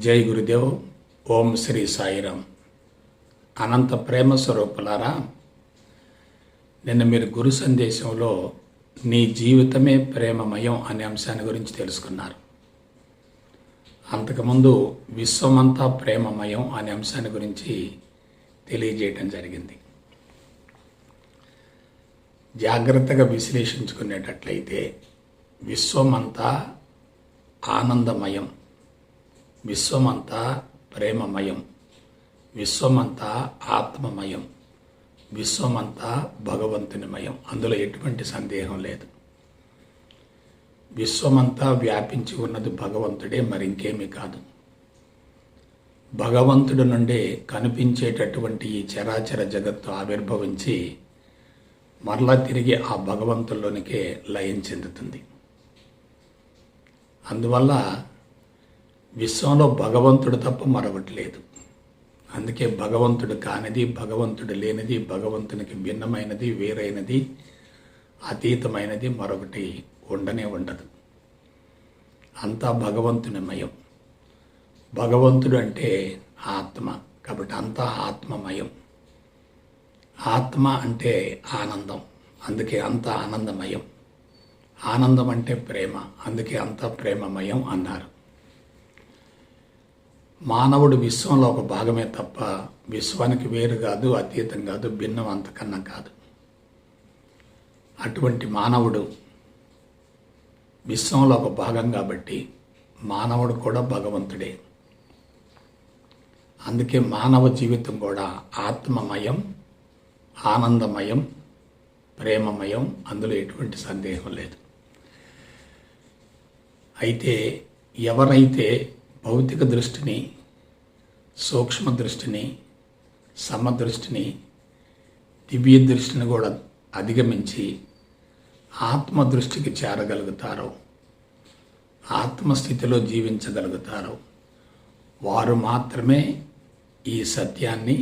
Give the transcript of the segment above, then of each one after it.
జై గురుదేవ్. ఓం శ్రీ సాయిరామ్. అనంత ప్రేమ స్వరూపులారా, నిన్న మీరు గురు సందేశంలో నీ జీవితమే ప్రేమమయం అనే అంశాన్ని గురించి తెలుసుకున్నారు. అంతకుముందు విశ్వమంతా ప్రేమమయం అనే అంశాన్ని గురించి తెలియజేయటం జరిగింది. జాగ్రత్తగా విశ్లేషించుకునేటట్లయితే విశ్వమంతా ఆనందమయం, విశ్వమంతా ప్రేమమయం, విశ్వమంతా ఆత్మమయం, విశ్వమంతా భగవంతునిమయం. అందులో ఎటువంటి సందేహం లేదు. విశ్వమంతా వ్యాపించి ఉన్నది భగవంతుడే, మరింకేమీ కాదు. భగవంతుడి నుండే కనిపించేటటువంటి ఈ చరాచర జగత్తు ఆవిర్భవించి మరలా తిరిగి ఆ భగవంతుల్లోనికే లయం చెందుతుంది. అందువల్ల విశ్వంలో భగవంతుడు తప్ప మరొకటి లేదు. అందుకే భగవంతుడు కానిది, భగవంతుడు లేనిది, భగవంతునికి భిన్నమైనది, వేరైనది, అతీతమైనది మరొకటి ఉండనే ఉండదు. అంతా భగవంతునిమయం. భగవంతుడు అంటే ఆత్మ, కాబట్టి అంతా ఆత్మమయం. ఆత్మ అంటే ఆనందం, అందుకే అంతా ఆనందమయం. ఆనందం అంటే ప్రేమ, అందుకే అంతా ప్రేమమయం అన్నారు. మానవుడు విశ్వంలో ఒక భాగమే తప్ప విశ్వానికి వేరు కాదు, అతీతం కాదు, భిన్నం అంతకన్నా కాదు. అటువంటి మానవుడు విశ్వంలో ఒక భాగం కాబట్టి మానవుడు కూడా భగవంతుడే. అందుకే మానవ జీవితం కూడా ఆత్మమయం, ఆనందమయం, ప్రేమమయం. అందులో ఎటువంటి సందేహం లేదు. అయితే ఎవరైతే భౌతిక దృష్టిని, సూక్ష్మ దృష్టిని, సమదృష్టిని, దివ్య దృష్టిని కూడా అధిగమించి ఆత్మదృష్టికి చేరగలుగుతారో, ఆత్మస్థితిలో జీవించగలుగుతారో వారు మాత్రమే ఈ సత్యాన్ని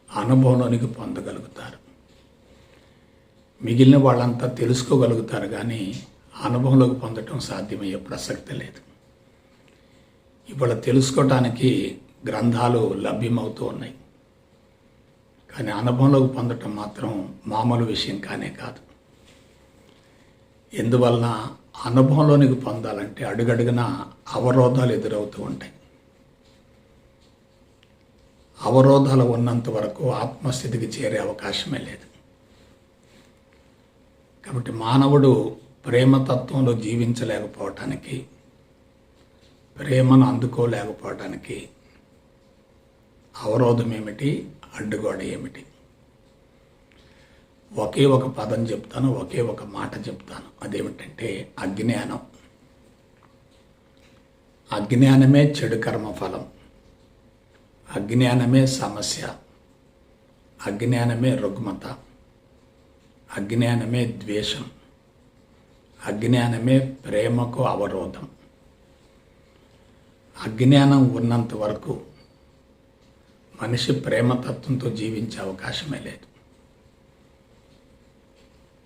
అనుభవంలోనికి పొందగలుగుతారు. మిగిలిన వాళ్ళంతా తెలుసుకోగలుగుతారు, కానీ అనుభవంలోకి పొందటం సాధ్యమయ్యే ప్రసక్తి లేదు. ఇవాళ తెలుసుకోవటానికి గ్రంథాలు లభ్యమవుతూ ఉన్నాయి, కానీ అనుభవంలోకి పొందటం మాత్రం మామూలు విషయం కానే కాదు. ఎందువలన అనుభవంలోనికి పొందాలంటే అడుగడుగున అవరోధాలు ఎదురవుతూ ఉంటాయి. అవరోధాలు ఉన్నంత వరకు ఆత్మస్థితికి చేరే అవకాశమే లేదు. కాబట్టి మానవుడు ప్రేమతత్వంలో జీవించలేకపోవటానికి, ప్రేమను అందుకోలేకపోవటానికి అవరోధం ఏమిటి, అడ్డుగోడ ఏమిటి? ఒకే ఒక పదం చెప్తాను, ఒకే ఒక మాట చెప్తాను. అదేమిటంటే అజ్ఞానం. అజ్ఞానమే చెడు కర్మఫలం, అజ్ఞానమే సమస్య, అజ్ఞానమే రుగ్మత, అజ్ఞానమే ద్వేషం, అజ్ఞానమే ప్రేమకు అవరోధం. అజ్ఞానం ఉన్నంత వరకు మనిషి ప్రేమతత్వంతో జీవించే అవకాశమే లేదు.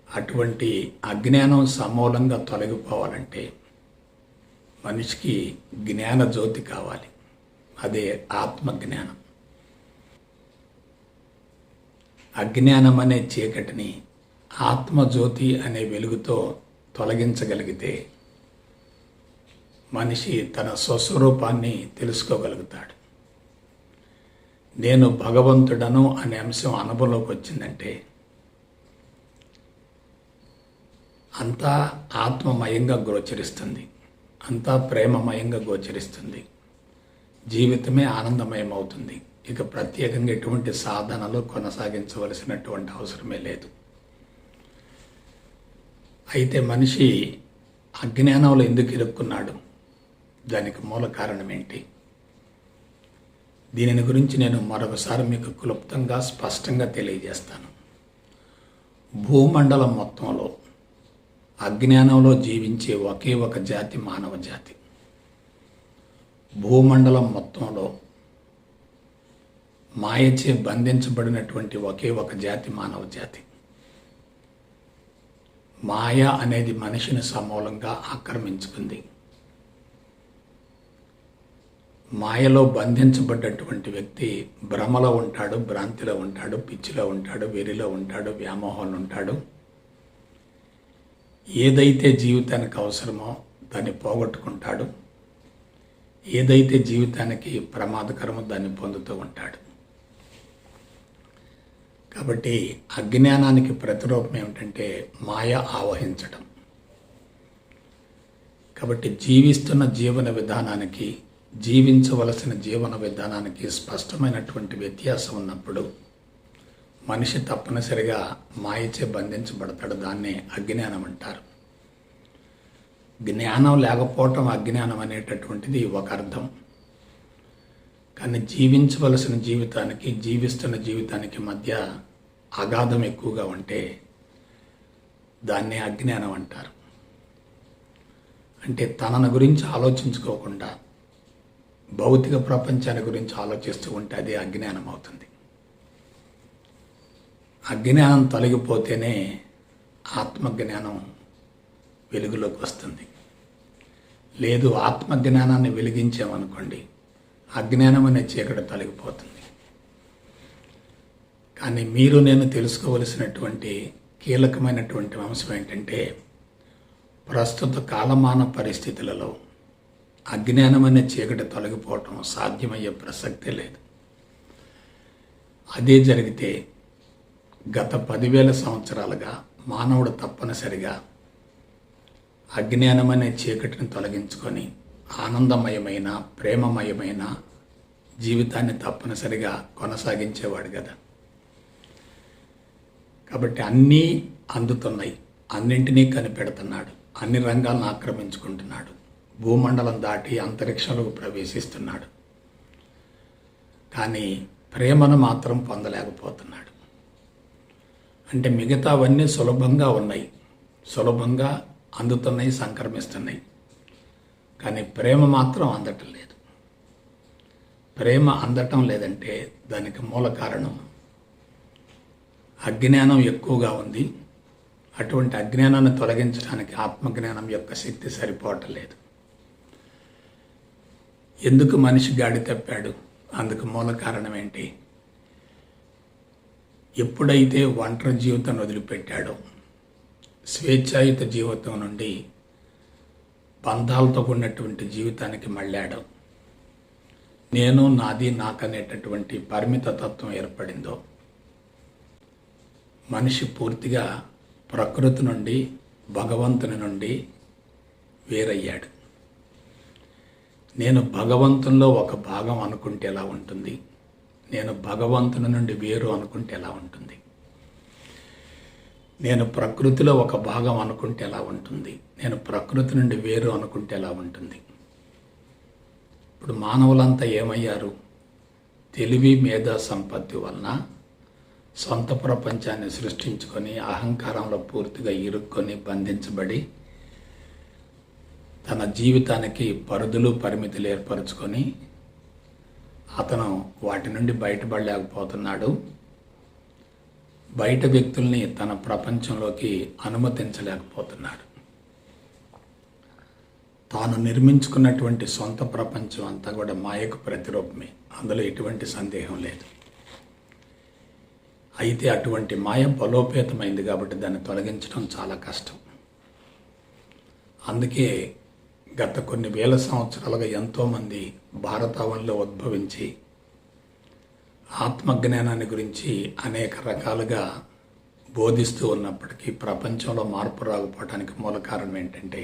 అటువంటి అజ్ఞానం సమూలంగా తొలగిపోవాలంటే మనిషికి జ్ఞాన జ్యోతి కావాలి. అదే ఆత్మజ్ఞానం. అజ్ఞానం అనే చీకటిని ఆత్మజ్యోతి అనే వెలుగుతో తొలగించగలిగితే మనిషి తన స్వస్వరూపాన్ని తెలుసుకోగలుగుతాడు. నేను భగవంతుడను అనే అంశం అనుభవంలోకి వచ్చిందంటే అంతా ఆత్మమయంగా గోచరిస్తుంది, అంతా ప్రేమమయంగా గోచరిస్తుంది. జీవితమే ఆనందమయం అవుతుంది. ఇక ప్రత్యేకంగా ఎటువంటి సాధనలు కొనసాగించవలసినటువంటి అవసరమే లేదు. అయితే మనిషి అజ్ఞానంలో ఎందుకు ఇరుక్కున్నాడు? దానికి మూల కారణం ఏంటి? దీనిని గురించి నేను మరొకసారి మీకు క్లుప్తంగా స్పష్టంగా తెలియజేస్తాను. భూమండలం మొత్తంలో అజ్ఞానంలో జీవించే ఒకే ఒక జాతి మానవ జాతి. భూమండలం మొత్తంలో మాయచే బంధించబడినటువంటి ఒకే ఒక జాతి మానవ జాతి. మాయ అనేది మనిషిని సమూలంగా ఆక్రమించుకుంది. మాయలో బంధించబడ్డటువంటి వ్యక్తి భ్రమలో ఉంటాడు, భ్రాంతిలో ఉంటాడు, పిచ్చిలో ఉంటాడు, వెరిలో ఉంటాడు, వ్యామోహంలో ఉంటాడు. ఏదైతే జీవితానికి అవసరమో దాన్ని పోగొట్టుకుంటాడు, ఏదైతే జీవితానికి ప్రమాదకరమో దాన్ని పొందుతూ ఉంటాడు. కాబట్టి అజ్ఞానానికి ప్రతిరూపం ఏమిటంటే మాయ ఆవహించడం. కాబట్టి జీవిస్తున్న జీవన విధానానికి, జీవించవలసిన జీవన విధానానికి స్పష్టమైనటువంటి వ్యత్యాసం ఉన్నప్పుడు మనిషి తప్పనిసరిగా మాయచే బంధించబడతాడు. దాన్నే అజ్ఞానం అంటారు. జ్ఞానం లేకపోవటం అజ్ఞానం అనేటటువంటిది ఒక అర్థం. కానీ జీవించవలసిన జీవితానికి, జీవిస్తున్న జీవితానికి మధ్య అగాధం ఎక్కువగా ఉంటే దాన్నే అజ్ఞానం అంటారు. అంటే తనను గురించి ఆలోచించుకోకుండా భౌతిక ప్రపంచాన్ని గురించి ఆలోచిస్తూ ఉంటే అది అజ్ఞానం అవుతుంది. అజ్ఞానం తొలగిపోతేనే ఆత్మజ్ఞానం వెలుగులోకి వస్తుంది. లేదు, ఆత్మజ్ఞానాన్ని వెలిగించామనుకోండి, అజ్ఞానం అనే చీకటి తొలగిపోతుంది. కానీ మీరు నేను తెలుసుకోవలసినటువంటి కీలకమైనటువంటి అంశం ఏంటంటే, ప్రస్తుత కాలమాన పరిస్థితులలో అజ్ఞానం అనే చీకటి తొలగిపోవటం సాధ్యమయ్యే ప్రసక్తే లేదు. అదే జరిగితే గత 10,000 సంవత్సరాలుగా మానవుడు తప్పనిసరిగా అజ్ఞానం అనే చీకటిని తొలగించుకొని ఆనందమయమైన, ప్రేమమయమైన జీవితాన్ని తప్పనిసరిగా కొనసాగించేవాడు కదా. కాబట్టి అన్నీ అందుతున్నాయి, అన్నింటినీ కనిపెడుతున్నాడు, అన్ని రంగాలను ఆక్రమించుకుంటున్నాడు, భూమండలం దాటి అంతరిక్షంలోకి ప్రవేశిస్తున్నాడు. కానీ ప్రేమను మాత్రం పొందలేకపోతున్నాడు. అంటే మిగతావన్నీ సులభంగా ఉన్నాయి, సులభంగా అందుతున్నాయి, సంక్రమిస్తున్నాయి. కానీ ప్రేమ మాత్రం అందటం లేదు. ప్రేమ అందటం లేదంటే దానికి మూల కారణం అజ్ఞానం ఎక్కువగా ఉంది. అటువంటి అజ్ఞానాన్ని తొలగించడానికి ఆత్మజ్ఞానం యొక్క శక్తి సరిపోవటం లేదు. ఎందుకు మనిషి గాడి తప్పాడు? అందుకు మూల కారణం ఏంటి? ఎప్పుడైతే ఒంటరి జీవితం వదిలిపెట్టాడో, స్వేచ్ఛాయుత జీవితం నుండి బంధాలతో కూడినటువంటి జీవితానికి మళ్ళాడో, నేను, నాది, నాకనేటటువంటి పరిమిత తత్వం ఏర్పడిందో, మనిషి పూర్తిగా ప్రకృతి నుండి, భగవంతుని నుండి వేరయ్యాడు. నేను భగవంతునిలో ఒక భాగం అనుకుంటే ఎలా ఉంటుంది? నేను భగవంతుని నుండి వేరు అనుకుంటే ఎలా ఉంటుంది? నేను ప్రకృతిలో ఒక భాగం అనుకుంటే ఎలా ఉంటుంది? నేను ప్రకృతి నుండి వేరు అనుకుంటే ఎలా ఉంటుంది? ఇప్పుడు మానవులంతా ఏమయ్యారు? తెలివి, మేధా సంపత్తి వలన సొంత ప్రపంచాన్ని సృష్టించుకొని అహంకారంలో పూర్తిగా ఇరుక్కొని బంధించబడి తన జీవితానికి పరిధులు, పరిమితులు ఏర్పరచుకొని అతను వాటి నుండి బయటపడలేకపోతున్నాడు. బయట వ్యక్తుల్ని తన ప్రపంచంలోకి అనుమతించలేకపోతున్నాడు. తాను నిర్మించుకున్నటువంటి సొంత ప్రపంచం అంతా కూడా మాయకు ప్రతిరూపమే, అందులో ఎటువంటి సందేహం లేదు. అయితే అటువంటి మాయ బలోపేతమైంది కాబట్టి దాన్ని తొలగించడం చాలా కష్టం. అందుకే గత కొన్ని వేల సంవత్సరాలుగా ఎంతోమంది భారతావనిలో ఉద్భవించి ఆత్మజ్ఞానాన్ని గురించి అనేక రకాలుగా బోధిస్తూ ఉన్నప్పటికీ ప్రపంచంలో మార్పు రాకపోవడానికి మూల కారణం ఏంటంటే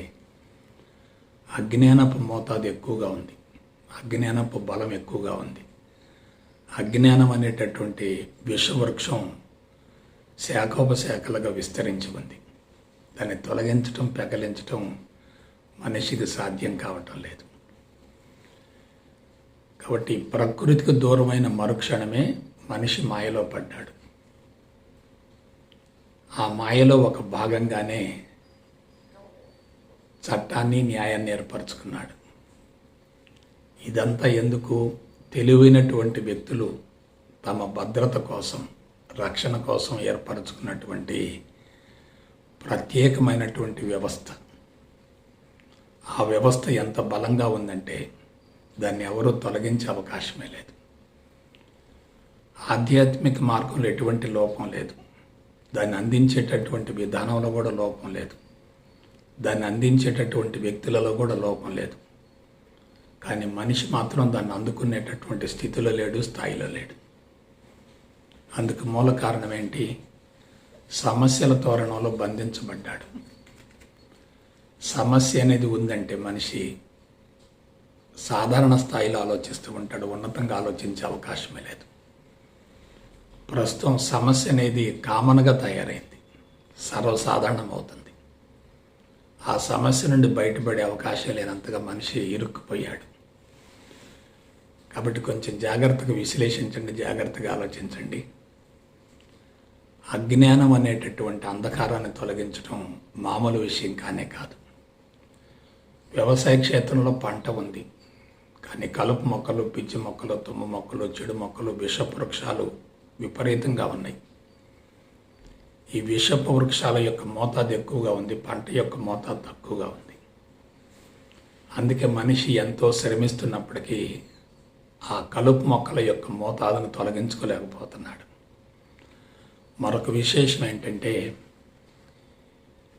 అజ్ఞానపు మోతాదు ఎక్కువగా ఉంది, అజ్ఞానపు బలం ఎక్కువగా ఉంది. అజ్ఞానం అనేటటువంటి విషవృక్షం శాఖోపశాఖలుగా విస్తరించి ఉంది. దాన్ని తొలగించటం, పెకలించటం మనిషికి సాధ్యం కావటం లేదు. కాబట్టి ప్రకృతికి దూరమైన మరుక్షణమే మనిషి మాయలో పడ్డాడు. ఆ మాయలో ఒక భాగంగానే చట్టాన్ని, న్యాయాన్ని ఏర్పరచుకున్నాడు. ఇదంతా ఎందుకు? తెలివైనటువంటి వ్యక్తులు తమ భద్రత కోసం, రక్షణ కోసం ఏర్పరచుకున్నటువంటి ప్రత్యేకమైనటువంటి వ్యవస్థ. ఆ వ్యవస్థ ఎంత బలంగా ఉందంటే దాన్ని ఎవరూ తొలగించే అవకాశమే లేదు. ఆధ్యాత్మిక మార్గంలో ఎటువంటి లోపం లేదు, దాన్ని అందించేటటువంటి విధానంలో కూడా లోపం లేదు, దాన్ని అందించేటటువంటి వ్యక్తులలో కూడా లోపం లేదు. కానీ మనిషి మాత్రం దాన్ని అందుకునేటటువంటి స్థితిలో లేడు, స్థాయిలో లేడు. అందుకు మూల కారణం ఏంటి? సమస్యల తోరణంలో బంధించబడ్డాడు. సమస్య అనేది ఉందంటే మనిషి సాధారణ స్థాయిలో ఆలోచిస్తూ ఉంటాడు, ఉన్నతంగా ఆలోచించే అవకాశమే లేదు. ప్రస్తుతం సమస్య అనేది కామన్గా తయారైంది, సర్వసాధారణం అవుతుంది. ఆ సమస్య నుండి బయటపడే అవకాశం లేనంతగా మనిషి ఇరుక్కుపోయాడు. కాబట్టి కొంచెం జాగ్రత్తగా విశ్లేషించండి, జాగ్రత్తగా ఆలోచించండి. అజ్ఞానం అనేటటువంటి అంధకారాన్ని తొలగించడం మామూలు విషయం కానే కాదు. వ్యవసాయ క్షేత్రంలో పంట ఉంది, కానీ కలుపు మొక్కలు, పిచ్చి మొక్కలు, తుమ్మ మొక్కలు, చెడు మొక్కలు, విషపు వృక్షాలు విపరీతంగా ఉన్నాయి. ఈ విషపు వృక్షాల యొక్క మోతాదు ఎక్కువగా ఉంది, పంట యొక్క మోతాదు తక్కువగా ఉంది. అందుకే మనిషి ఎంతో శ్రమిస్తున్నప్పటికీ ఆ కలుపు మొక్కల యొక్క మోతాదును తొలగించుకోలేకపోతున్నాడు. మరొక విశేషం ఏంటంటే,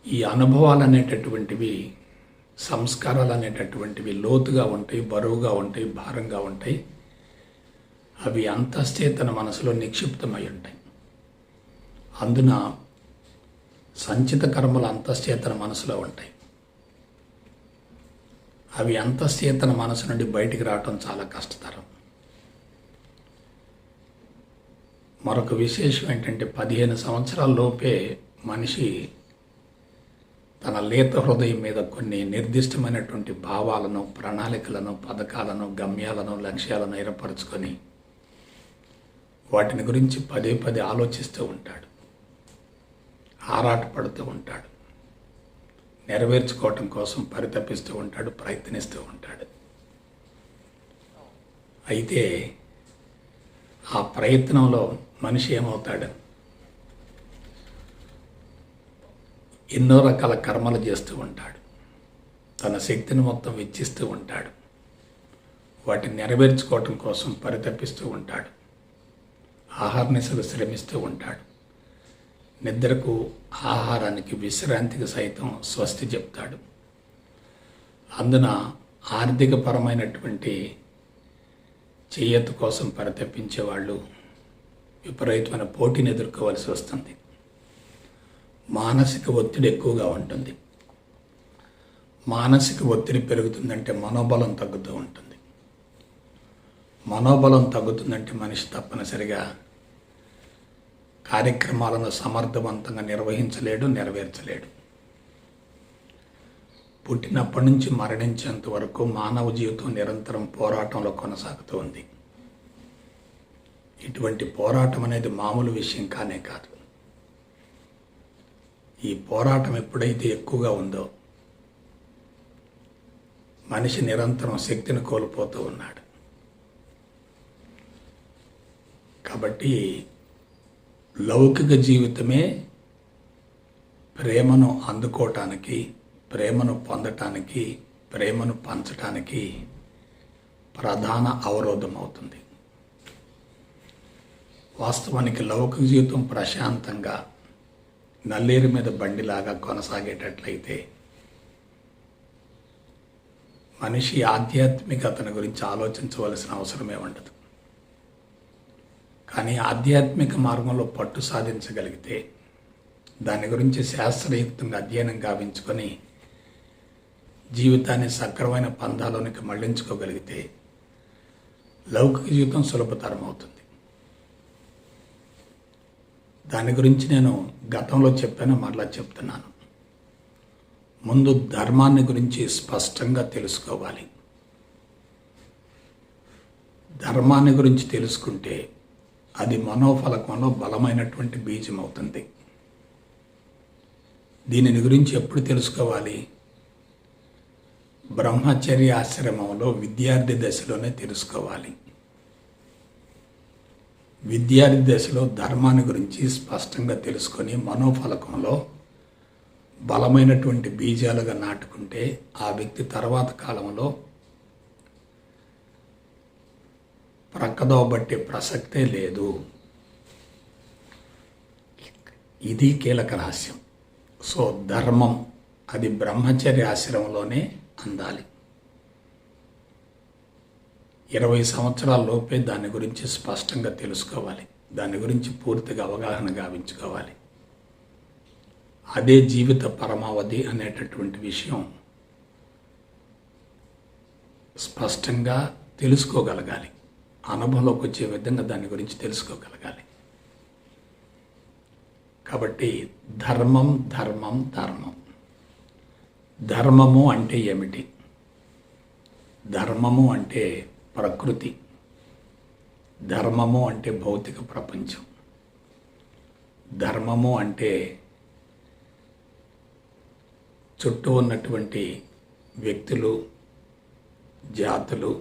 ఈ అనుభవాలు అనేటటువంటివి, సంస్కారాలు అనేటటువంటివి లోతుగా ఉంటాయి, బరువుగా ఉంటాయి, భారంగా ఉంటాయి. అవి అంతశ్చేతన మనసులో నిక్షిప్తమై ఉంటాయి. అందున సంచిత కర్మలు అంతశ్చేతన మనసులో ఉంటాయి. అవి అంతశ్చేతన మనసు నుండి బయటికి రావటం చాలా కష్టతరం. మరొక విశేషం ఏంటంటే, 15 సంవత్సరాల లోపే మనిషి తన లేత హృదయం మీద కొన్ని నిర్దిష్టమైనటువంటి భావాలను, ప్రణాళికలను, పథకాలను, గమ్యాలను, లక్ష్యాలను ఏర్పరచుకొని వాటిని గురించి పదే పదే ఆలోచిస్తూ ఉంటాడు, ఆరాటపడుతూ ఉంటాడు, నెరవేర్చుకోవటం కోసం పరితపిస్తూ ఉంటాడు, ప్రయత్నిస్తూ ఉంటాడు. అయితే ఆ ప్రయత్నంలో మనిషి ఏమవుతాడు? ఎన్నో రకాల కర్మలు చేస్తూ ఉంటాడు, తన శక్తిని మొత్తం వెచ్చిస్తూ ఉంటాడు, వాటిని నెరవేర్చుకోవటం కోసం పరితపిస్తూ ఉంటాడు, ఆహారనిశలు శ్రమిస్తూ ఉంటాడు, నిద్రకు, ఆహారానికి, విశ్రాంతికి సైతం స్వస్తి చెప్తాడు. అందున ఆర్థికపరమైనటువంటి చేయూత కోసం పరితపించే వాళ్ళు విపరీతమైన పోటీని ఎదుర్కోవాల్సి వస్తుంది. మానసిక ఒత్తిడి ఎక్కువగా ఉంటుంది. మానసిక ఒత్తిడి పెరుగుతుందంటే మనోబలం తగ్గుతూ ఉంటుంది. మనోబలం తగ్గుతుందంటే మనిషి తప్పనిసరిగా కార్యక్రమాలను సమర్థవంతంగా నిర్వహించలేడు, నెరవేర్చలేడు. పుట్టినప్పటి నుంచి మరణించేంత వరకు మానవ జీవితం నిరంతరం పోరాటంలో కొనసాగుతూ ఉంది. ఇటువంటి పోరాటం అనేది మామూలు విషయం కానే కాదు. ఈ పోరాటం ఎప్పుడైతే ఎక్కువగా ఉందో మనిషి నిరంతరం శక్తిని కోల్పోతూ ఉన్నాడు. కాబట్టి లౌకిక జీవితమే ప్రేమను అందుకోవటానికి, ప్రేమను పొందటానికి, ప్రేమను పంచటానికి ప్రధాన అవరోధం అవుతుంది. వాస్తవానికి లౌకిక జీవితం ప్రశాంతంగా నల్లేరు మీద బండిలాగా కొనసాగేటట్లయితే మనిషి ఆధ్యాత్మికతను గురించి ఆలోచించవలసిన అవసరమే ఉండదు. కానీ ఆధ్యాత్మిక మార్గంలో పట్టు సాధించగలిగితే, దాని గురించి శాస్త్రయుక్తంగా అధ్యయనం గావించుకొని జీవితాన్ని సక్రమైన పందాలోనికి మళ్లించుకోగలిగితే లౌకిక జీవితం సులభతరం అవుతుంది. దాని గురించి నేను గతంలో చెప్పాను, మరలా చెప్తున్నాను. ముందు ధర్మాన్ని గురించి స్పష్టంగా తెలుసుకోవాలి. ధర్మాన్ని గురించి తెలుసుకుంటే అది మనోఫలకంలో బలమైనటువంటి బీజం అవుతుంది. దీనిని గురించి ఎప్పుడు తెలుసుకోవాలి? బ్రహ్మచర్య ఆశ్రమంలో విద్యార్థి దశలోనే తెలుసుకోవాలి. విద్యార్థి దశలో ధర్మాన్ని గురించి స్పష్టంగా తెలుసుకొని మనోఫలకంలో బలమైనటువంటి బీజాలుగా నాటుకుంటే ఆ వ్యక్తి తర్వాత కాలంలో ప్రక్కదో బట్టే ప్రసక్తే లేదు. ఇది కీలక రహస్యం. సో ధర్మం అది బ్రహ్మచర్య ఆశ్రమంలోనే అందాలి. 20 సంవత్సరాల లోపే దాని గురించి స్పష్టంగా తెలుసుకోవాలి. దాని గురించి పూర్తిగా అవగాహన గావించుకోవాలి. అదే జీవిత పరమావధి అనేటటువంటి విషయం స్పష్టంగా తెలుసుకోగలగాలి. అనుభవంలోకి వచ్చే విధంగా దాని గురించి తెలుసుకోగలగాలి. కాబట్టి ధర్మం ధర్మం ధర్మం. ధర్మము అంటే ఏమిటి? ధర్మము అంటే ప్రకృతి. ధర్మము అంటే భౌతిక ప్రపంచం. ధర్మము అంటే చుట్టూ ఉన్నటువంటి వ్యక్తులు, జాతులు,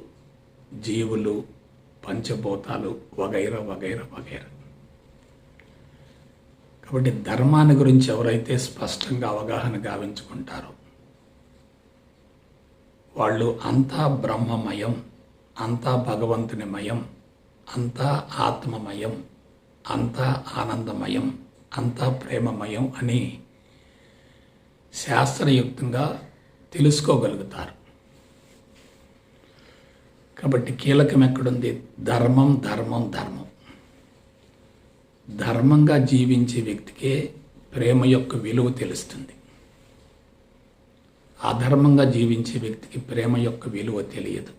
జీవులు, పంచభూతాలు వగైరా వగైరా వగైరా. కాబట్టి ధర్మాన్ని గురించి ఎవరైతే స్పష్టంగా అవగాహన గావించుకుంటారో వాళ్ళు అంతా బ్రహ్మమయం, అంతా భగవంతునిమయం, అంతా ఆత్మమయం, అంతా ఆనందమయం, అంతా ప్రేమమయం అని శాస్త్రయుక్తంగా తెలుసుకోగలుగుతారు. కాబట్టి కీలకం ఎక్కడుంది? ధర్మం ధర్మం ధర్మం. ధర్మంగా జీవించే వ్యక్తికే ప్రేమ యొక్క విలువ తెలుస్తుంది. అధర్మంగా జీవించే వ్యక్తికి ప్రేమ యొక్క విలువ తెలియదు.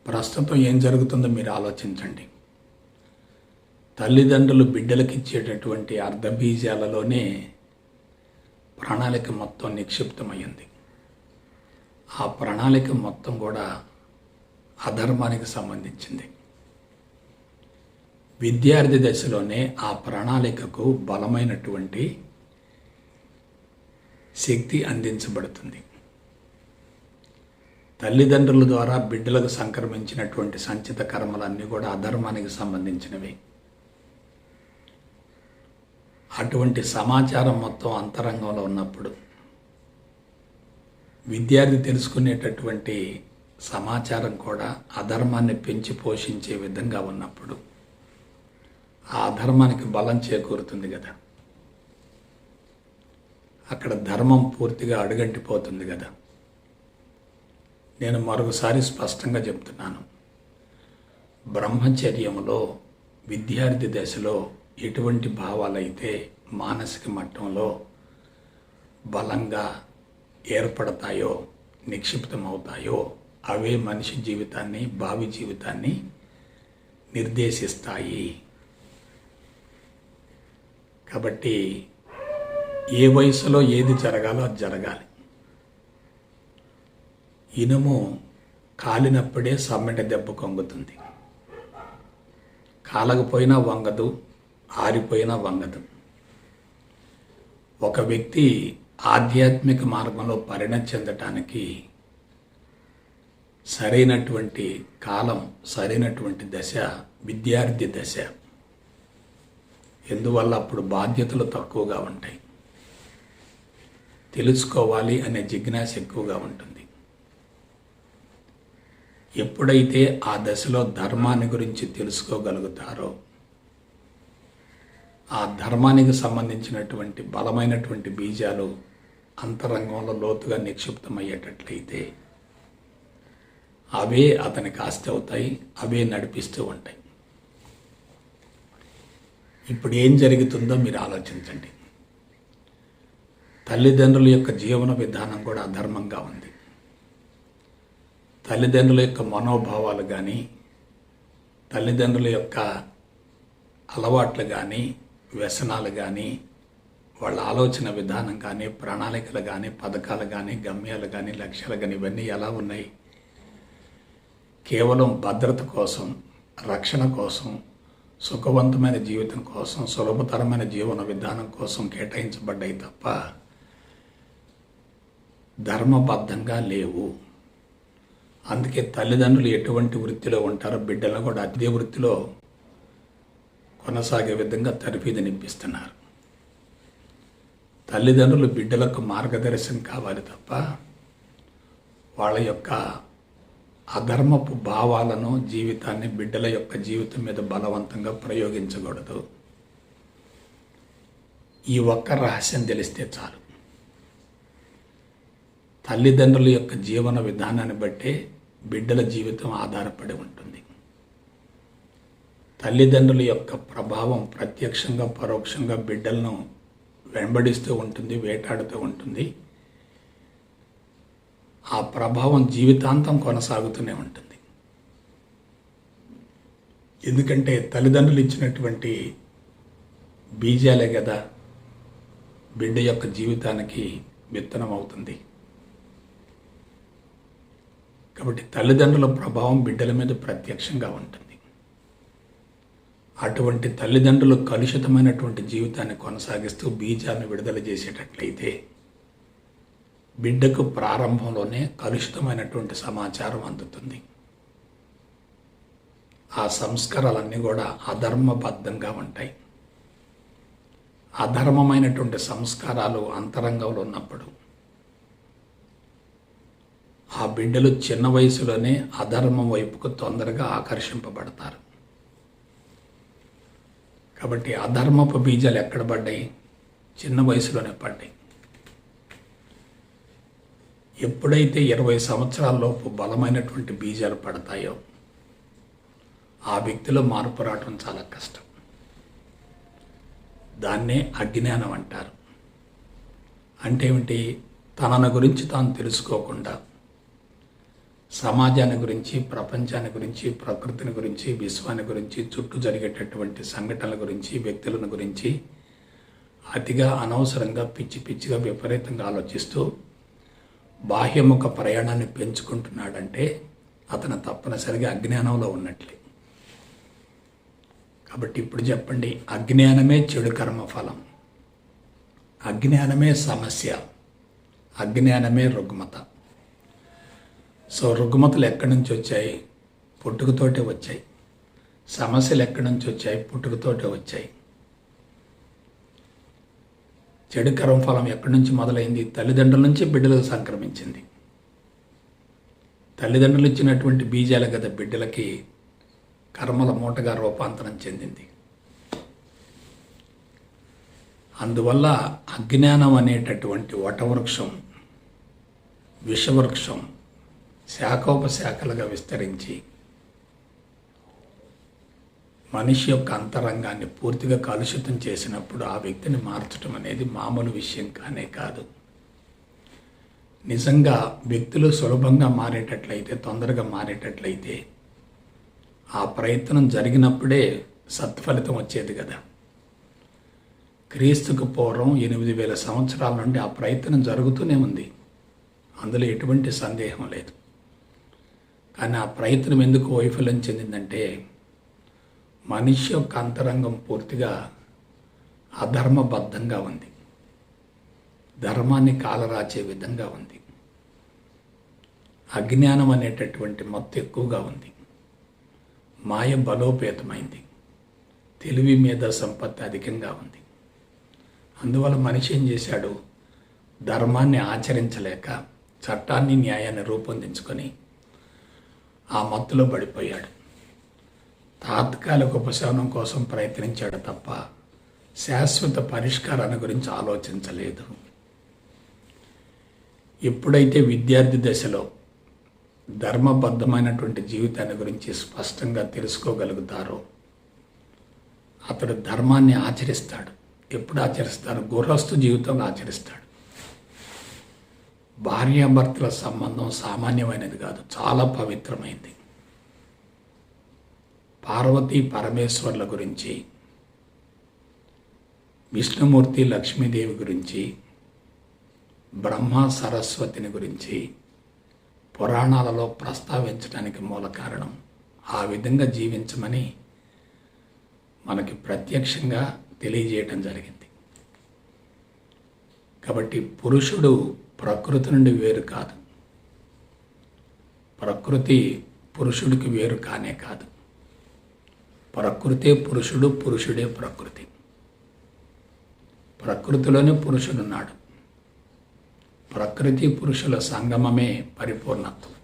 ప్రస్తుతం ఏం జరుగుతుందో మీరు ఆలోచించండి. తల్లిదండ్రులు బిడ్డలకు ఇచ్చేటటువంటి అర్ధబీజాలలోనే ప్రణాళిక మొత్తం నిక్షిప్తమైంది. ఆ ప్రణాళిక మొత్తం కూడా అధర్మానికి సంబంధించింది. విద్యార్థి దశలోనే ఆ ప్రణాళికకు బలమైనటువంటి శక్తి అందించబడుతుంది. తల్లిదండ్రుల ద్వారా బిడ్డలకు సంక్రమించినటువంటి సంచిత కర్మలన్నీ కూడా అధర్మానికి సంబంధించినవి. అటువంటి సమాచారం మొత్తం అంతరంగంలో ఉన్నప్పుడు విద్యార్థి తెలుసుకునేటటువంటి సమాచారం కూడా అధర్మాన్ని పెంచి పోషించే విధంగా ఉన్నప్పుడు ఆ అధర్మానికి బలం చేకూరుతుంది కదా. అక్కడ ధర్మం పూర్తిగా అడుగంటిపోతుంది కదా. నేను మరొకసారి స్పష్టంగా చెప్తున్నాను. బ్రహ్మచర్యంలో విద్యార్థి దశలో ఎటువంటి భావాలైతే మానసిక మట్టంలో బలంగా ఏర్పడతాయో, నిక్షిప్తమవుతాయో అవే మనిషి జీవితాన్ని, భావి జీవితాన్ని నిర్దేశిస్తాయి. కాబట్టి ఏ వయసులో ఏది జరగాలో అది జరగాలి. ఇనుము కాలినప్పుడే సమ్మెట దెబ్బ కొంగుతుంది. కాలకపోయినా వంగదు, ఆరిపోయినా వంగదు. ఒక వ్యక్తి ఆధ్యాత్మిక మార్గంలో పరిణతి చెందటానికి సరైనటువంటి కాలం, సరైనటువంటి దశ విద్యార్థి దశ. ఎందువల్ల అప్పుడు బాధ్యతలు తక్కువగా ఉంటాయి, తెలుసుకోవాలి అనే జిజ్ఞాస ఎక్కువగా ఉంటుంది. ఎప్పుడైతే ఆ దశలో ధర్మాన్ని గురించి తెలుసుకోగలుగుతారో, ఆ ధర్మానికి సంబంధించినటువంటి బలమైనటువంటి బీజాలు అంతరంగంలో లోతుగా నిక్షిప్తమయ్యేటట్లయితే అవే అతనికి ఆస్తి అవుతాయి, అవే నడిపిస్తూ ఉంటాయి. ఇప్పుడు ఏం జరుగుతుందో మీరు ఆలోచించండి. తల్లిదండ్రుల యొక్క జీవన విధానం కూడా అధర్మంగా ఉంది. తల్లిదండ్రుల యొక్క మనోభావాలు కానీ, తల్లిదండ్రుల యొక్క అలవాట్లు కానీ, వ్యసనాలు కానీ, వాళ్ళ ఆలోచన విధానం కానీ, ప్రణాళికలు కానీ, పథకాలు కానీ, గమ్యాలు కానీ, లక్ష్యాలు కానీ ఇవన్నీ ఎలా ఉన్నాయి? కేవలం భద్రత కోసం, రక్షణ కోసం, సుఖవంతమైన జీవితం కోసం, సులభతరమైన జీవన విధానం కోసం కేటాయించబడ్డాయి తప్ప ధర్మబద్ధంగా లేవు. అందుకే తల్లిదండ్రులు ఎటువంటి వృత్తిలో ఉంటారో బిడ్డలను కూడా అదే వృత్తిలో కొనసాగే విధంగా తర్ఫీదునిప్పిస్తున్నారు. తల్లిదండ్రులు బిడ్డలకు మార్గదర్శనం కావాలి తప్ప వాళ్ళ యొక్క అధర్మపు భావాలను జీవితాన్ని బిడ్డల యొక్క జీవితం మీద బలవంతంగా ప్రయోగించకూడదు. ఈ ఒక్క రహస్యం తెలిస్తే చాలు. తల్లిదండ్రుల యొక్క జీవన విధానాన్ని బట్టే బిడ్డల జీవితం ఆధారపడి ఉంటుంది. తల్లిదండ్రుల యొక్క ప్రభావం ప్రత్యక్షంగా పరోక్షంగా బిడ్డలను వెంబడిస్తూ ఉంటుంది, వేటాడుతూ ఉంటుంది. ఆ ప్రభావం జీవితాంతం కొనసాగుతూనే ఉంటుంది. ఎందుకంటే తల్లిదండ్రులు ఇచ్చినటువంటి బీజాలే కదా బిడ్డ యొక్క జీవితానికి విత్తనం అవుతుంది. కాబట్టి తల్లిదండ్రుల ప్రభావం బిడ్డల మీద ప్రత్యక్షంగా ఉంటుంది. అటువంటి తల్లిదండ్రులు కలుషితమైనటువంటి జీవితాన్ని కొనసాగిస్తూ బీజాన్ని విడుదల చేసేటట్లయితే బిడ్డకు ప్రారంభంలోనే కలుషితమైనటువంటి సమాచారం అందుతుంది. ఆ సంస్కారాలన్నీ కూడా అధర్మబద్ధంగా ఉంటాయి. అధర్మమైనటువంటి సంస్కారాలు అంతరంగంలో ఉన్నప్పుడు ఆ బిడ్డలు చిన్న వయసులోనే అధర్మం వైపుకు తొందరగా ఆకర్షింపబడతారు. కాబట్టి అధర్మపు బీజాలు ఎక్కడ పడ్డాయి? చిన్న వయసులోనే పడ్డాయి. ఎప్పుడైతే 20 సంవత్సరాల లోపు బలమైనటువంటి బీజాలు పడతాయో ఆ వ్యక్తిలో మార్పు రావడం చాలా కష్టం. దాన్నే అజ్ఞానం అంటారు. అంటే ఏమిటి? తనను గురించి తాను తెలుసుకోకుండా సమాజాన్ని గురించి, ప్రపంచాన్ని గురించి, ప్రకృతిని గురించి, విశ్వాన్ని గురించి, చుట్టూ జరిగేటటువంటి సంఘటనల గురించి, వ్యక్తులను గురించి అతిగా అనవసరంగా పిచ్చిగా విపరీతంగా ఆలోచిస్తూ బాహ్యముఖ ప్రయాణాన్ని పెంచుకుంటున్నాడంటే అతను తప్పనిసరిగా అజ్ఞానంలో ఉన్నట్లే. కాబట్టి ఇప్పుడు చెప్పండి, అజ్ఞానమే చెడు కర్మఫలం, అజ్ఞానమే సమస్య, అజ్ఞానమే రుగ్మత. సో రుగ్మతలు ఎక్కడి నుంచి వచ్చాయి? పుట్టుకతోటే వచ్చాయి. సమస్యలు ఎక్కడి నుంచి వచ్చాయి? పుట్టుకతోటే వచ్చాయి. చెడు కర్మఫలం ఎక్కడి నుంచి మొదలైంది? తల్లిదండ్రుల నుంచి బిడ్డలకు సంక్రమించింది. తల్లిదండ్రులు ఇచ్చినటువంటి బీజాల కదా బిడ్డలకి కర్మల మూటగా రూపాంతరం చెందింది. అందువల్ల అజ్ఞానం అనేటటువంటి వటవృక్షం, విషవృక్షం శాఖోపశాఖలుగా విస్తరించి మనిషి యొక్క అంతరంగాన్ని పూర్తిగా కలుషితం చేసినప్పుడు ఆ వ్యక్తిని మార్చడం అనేది మామూలు విషయం కానే కాదు. నిజంగా వ్యక్తులు సులభంగా మారేటట్లయితే, తొందరగా మారేటట్లయితే ఆ ప్రయత్నం జరిగినప్పుడే సత్ఫలితం వచ్చేది కదా. క్రీస్తుకు పూర్వం 8000 సంవత్సరాల నుండి ఆ ప్రయత్నం జరుగుతూనే ఉంది. అందులో ఎటువంటి సందేహం లేదు. కానీ ఆ ప్రయత్నం ఎందుకు వైఫల్యం చెందిందంటే మనిషి యొక్క అంతరంగం పూర్తిగా అధర్మబద్ధంగా ఉంది, ధర్మాన్ని కాలరాచే విధంగా ఉంది, అజ్ఞానం అనేటటువంటి మత్తు ఎక్కువగా ఉంది, మాయ బలోపేతమైంది, తెలివి మీద సంపత్తి అధికంగా ఉంది. అందువల్ల మనిషి ఏం చేశాడు? ధర్మాన్ని ఆచరించలేక చట్టాన్ని, న్యాయాన్ని రూపొందించుకొని ఆ మత్తులో పడిపోయాడు. తాత్కాలిక ఉపశమనం కోసం ప్రయత్నించాడు తప్ప శాశ్వత పరిష్కారాన్ని గురించి ఆలోచించలేదు. ఎప్పుడైతే విద్యార్థి దశలో ధర్మబద్ధమైనటువంటి జీవితాన్ని గురించి స్పష్టంగా తెలుసుకోగలుగుతారో అతడు ధర్మాన్ని ఆచరిస్తాడు. ఎప్పుడు ఆచరిస్తాడు? గృహస్థు జీవితంలో ఆచరిస్తాడు. భార్యాభర్తల సంబంధం సామాన్యమైనది కాదు, చాలా పవిత్రమైంది. పార్వతీ పరమేశ్వర్ల గురించి, విష్ణుమూర్తి లక్ష్మీదేవి గురించి, బ్రహ్మ సరస్వతిని గురించి పురాణాలలో ప్రస్తావించడానికి మూల కారణం ఆ విధంగా జీవించమని మనకి ప్రత్యక్షంగా తెలియజేయటం జరిగింది. కాబట్టి పురుషుడు ప్రకృతి నుండి వేరు కాదు, ప్రకృతి పురుషుడికి వేరు కానే కాదు. ప్రకృతే పురుషుడు, పురుషుడే ప్రకృతి. ప్రకృతిలోనే పురుషుడున్నాడు. ప్రకృతి పురుషుల సంగమమే పరిపూర్ణత్వం.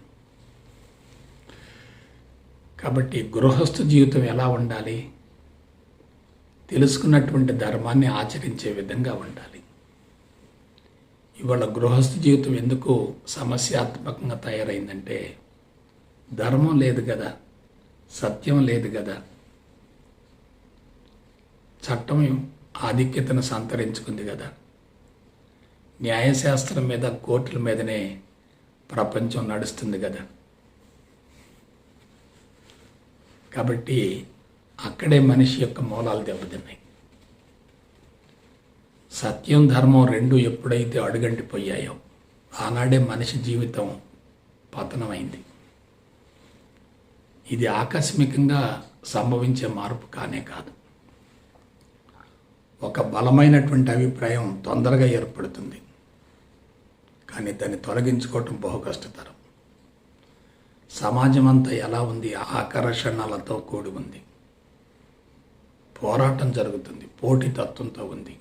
కాబట్టి గృహస్థు జీవితం ఎలా ఉండాలి? తెలుసుకున్నటువంటి ధర్మాన్ని ఆచరించే విధంగా ఉండాలి. ఇవాళ గృహస్థ జీవితం ఎందుకు సమస్యాత్మకంగా తయారైందంటే ధర్మం లేదు కదా, సత్యం లేదు కదా, చట్టం ఆధిక్యతను సంతరించుకుంది కదా, న్యాయశాస్త్రం మీద కోర్టుల మీదనే ప్రపంచం నడుస్తుంది కదా. కాబట్టి అక్కడే మనిషి యొక్క మూలాలు దెబ్బతిన్నాయి. సత్యం ధర్మం రెండు ఎప్పుడైతే అడుగంటిపోయాయో ఆనాడే మనిషి జీవితం పతనమైంది. ఇది ఆకస్మికంగా సంభవించే మార్పు కానే కాదు. ఒక బలమైనటువంటి అభిప్రాయం తొందరగా ఏర్పడుతుంది, కానీ దాన్ని తొలగించుకోవటం బహు కష్టతరం. సమాజం అంతా ఎలా ఉంది? ఆకర్షణలతో కూడి ఉంది, పోరాటం జరుగుతుంది, పోటీతత్వంతో ఉంది.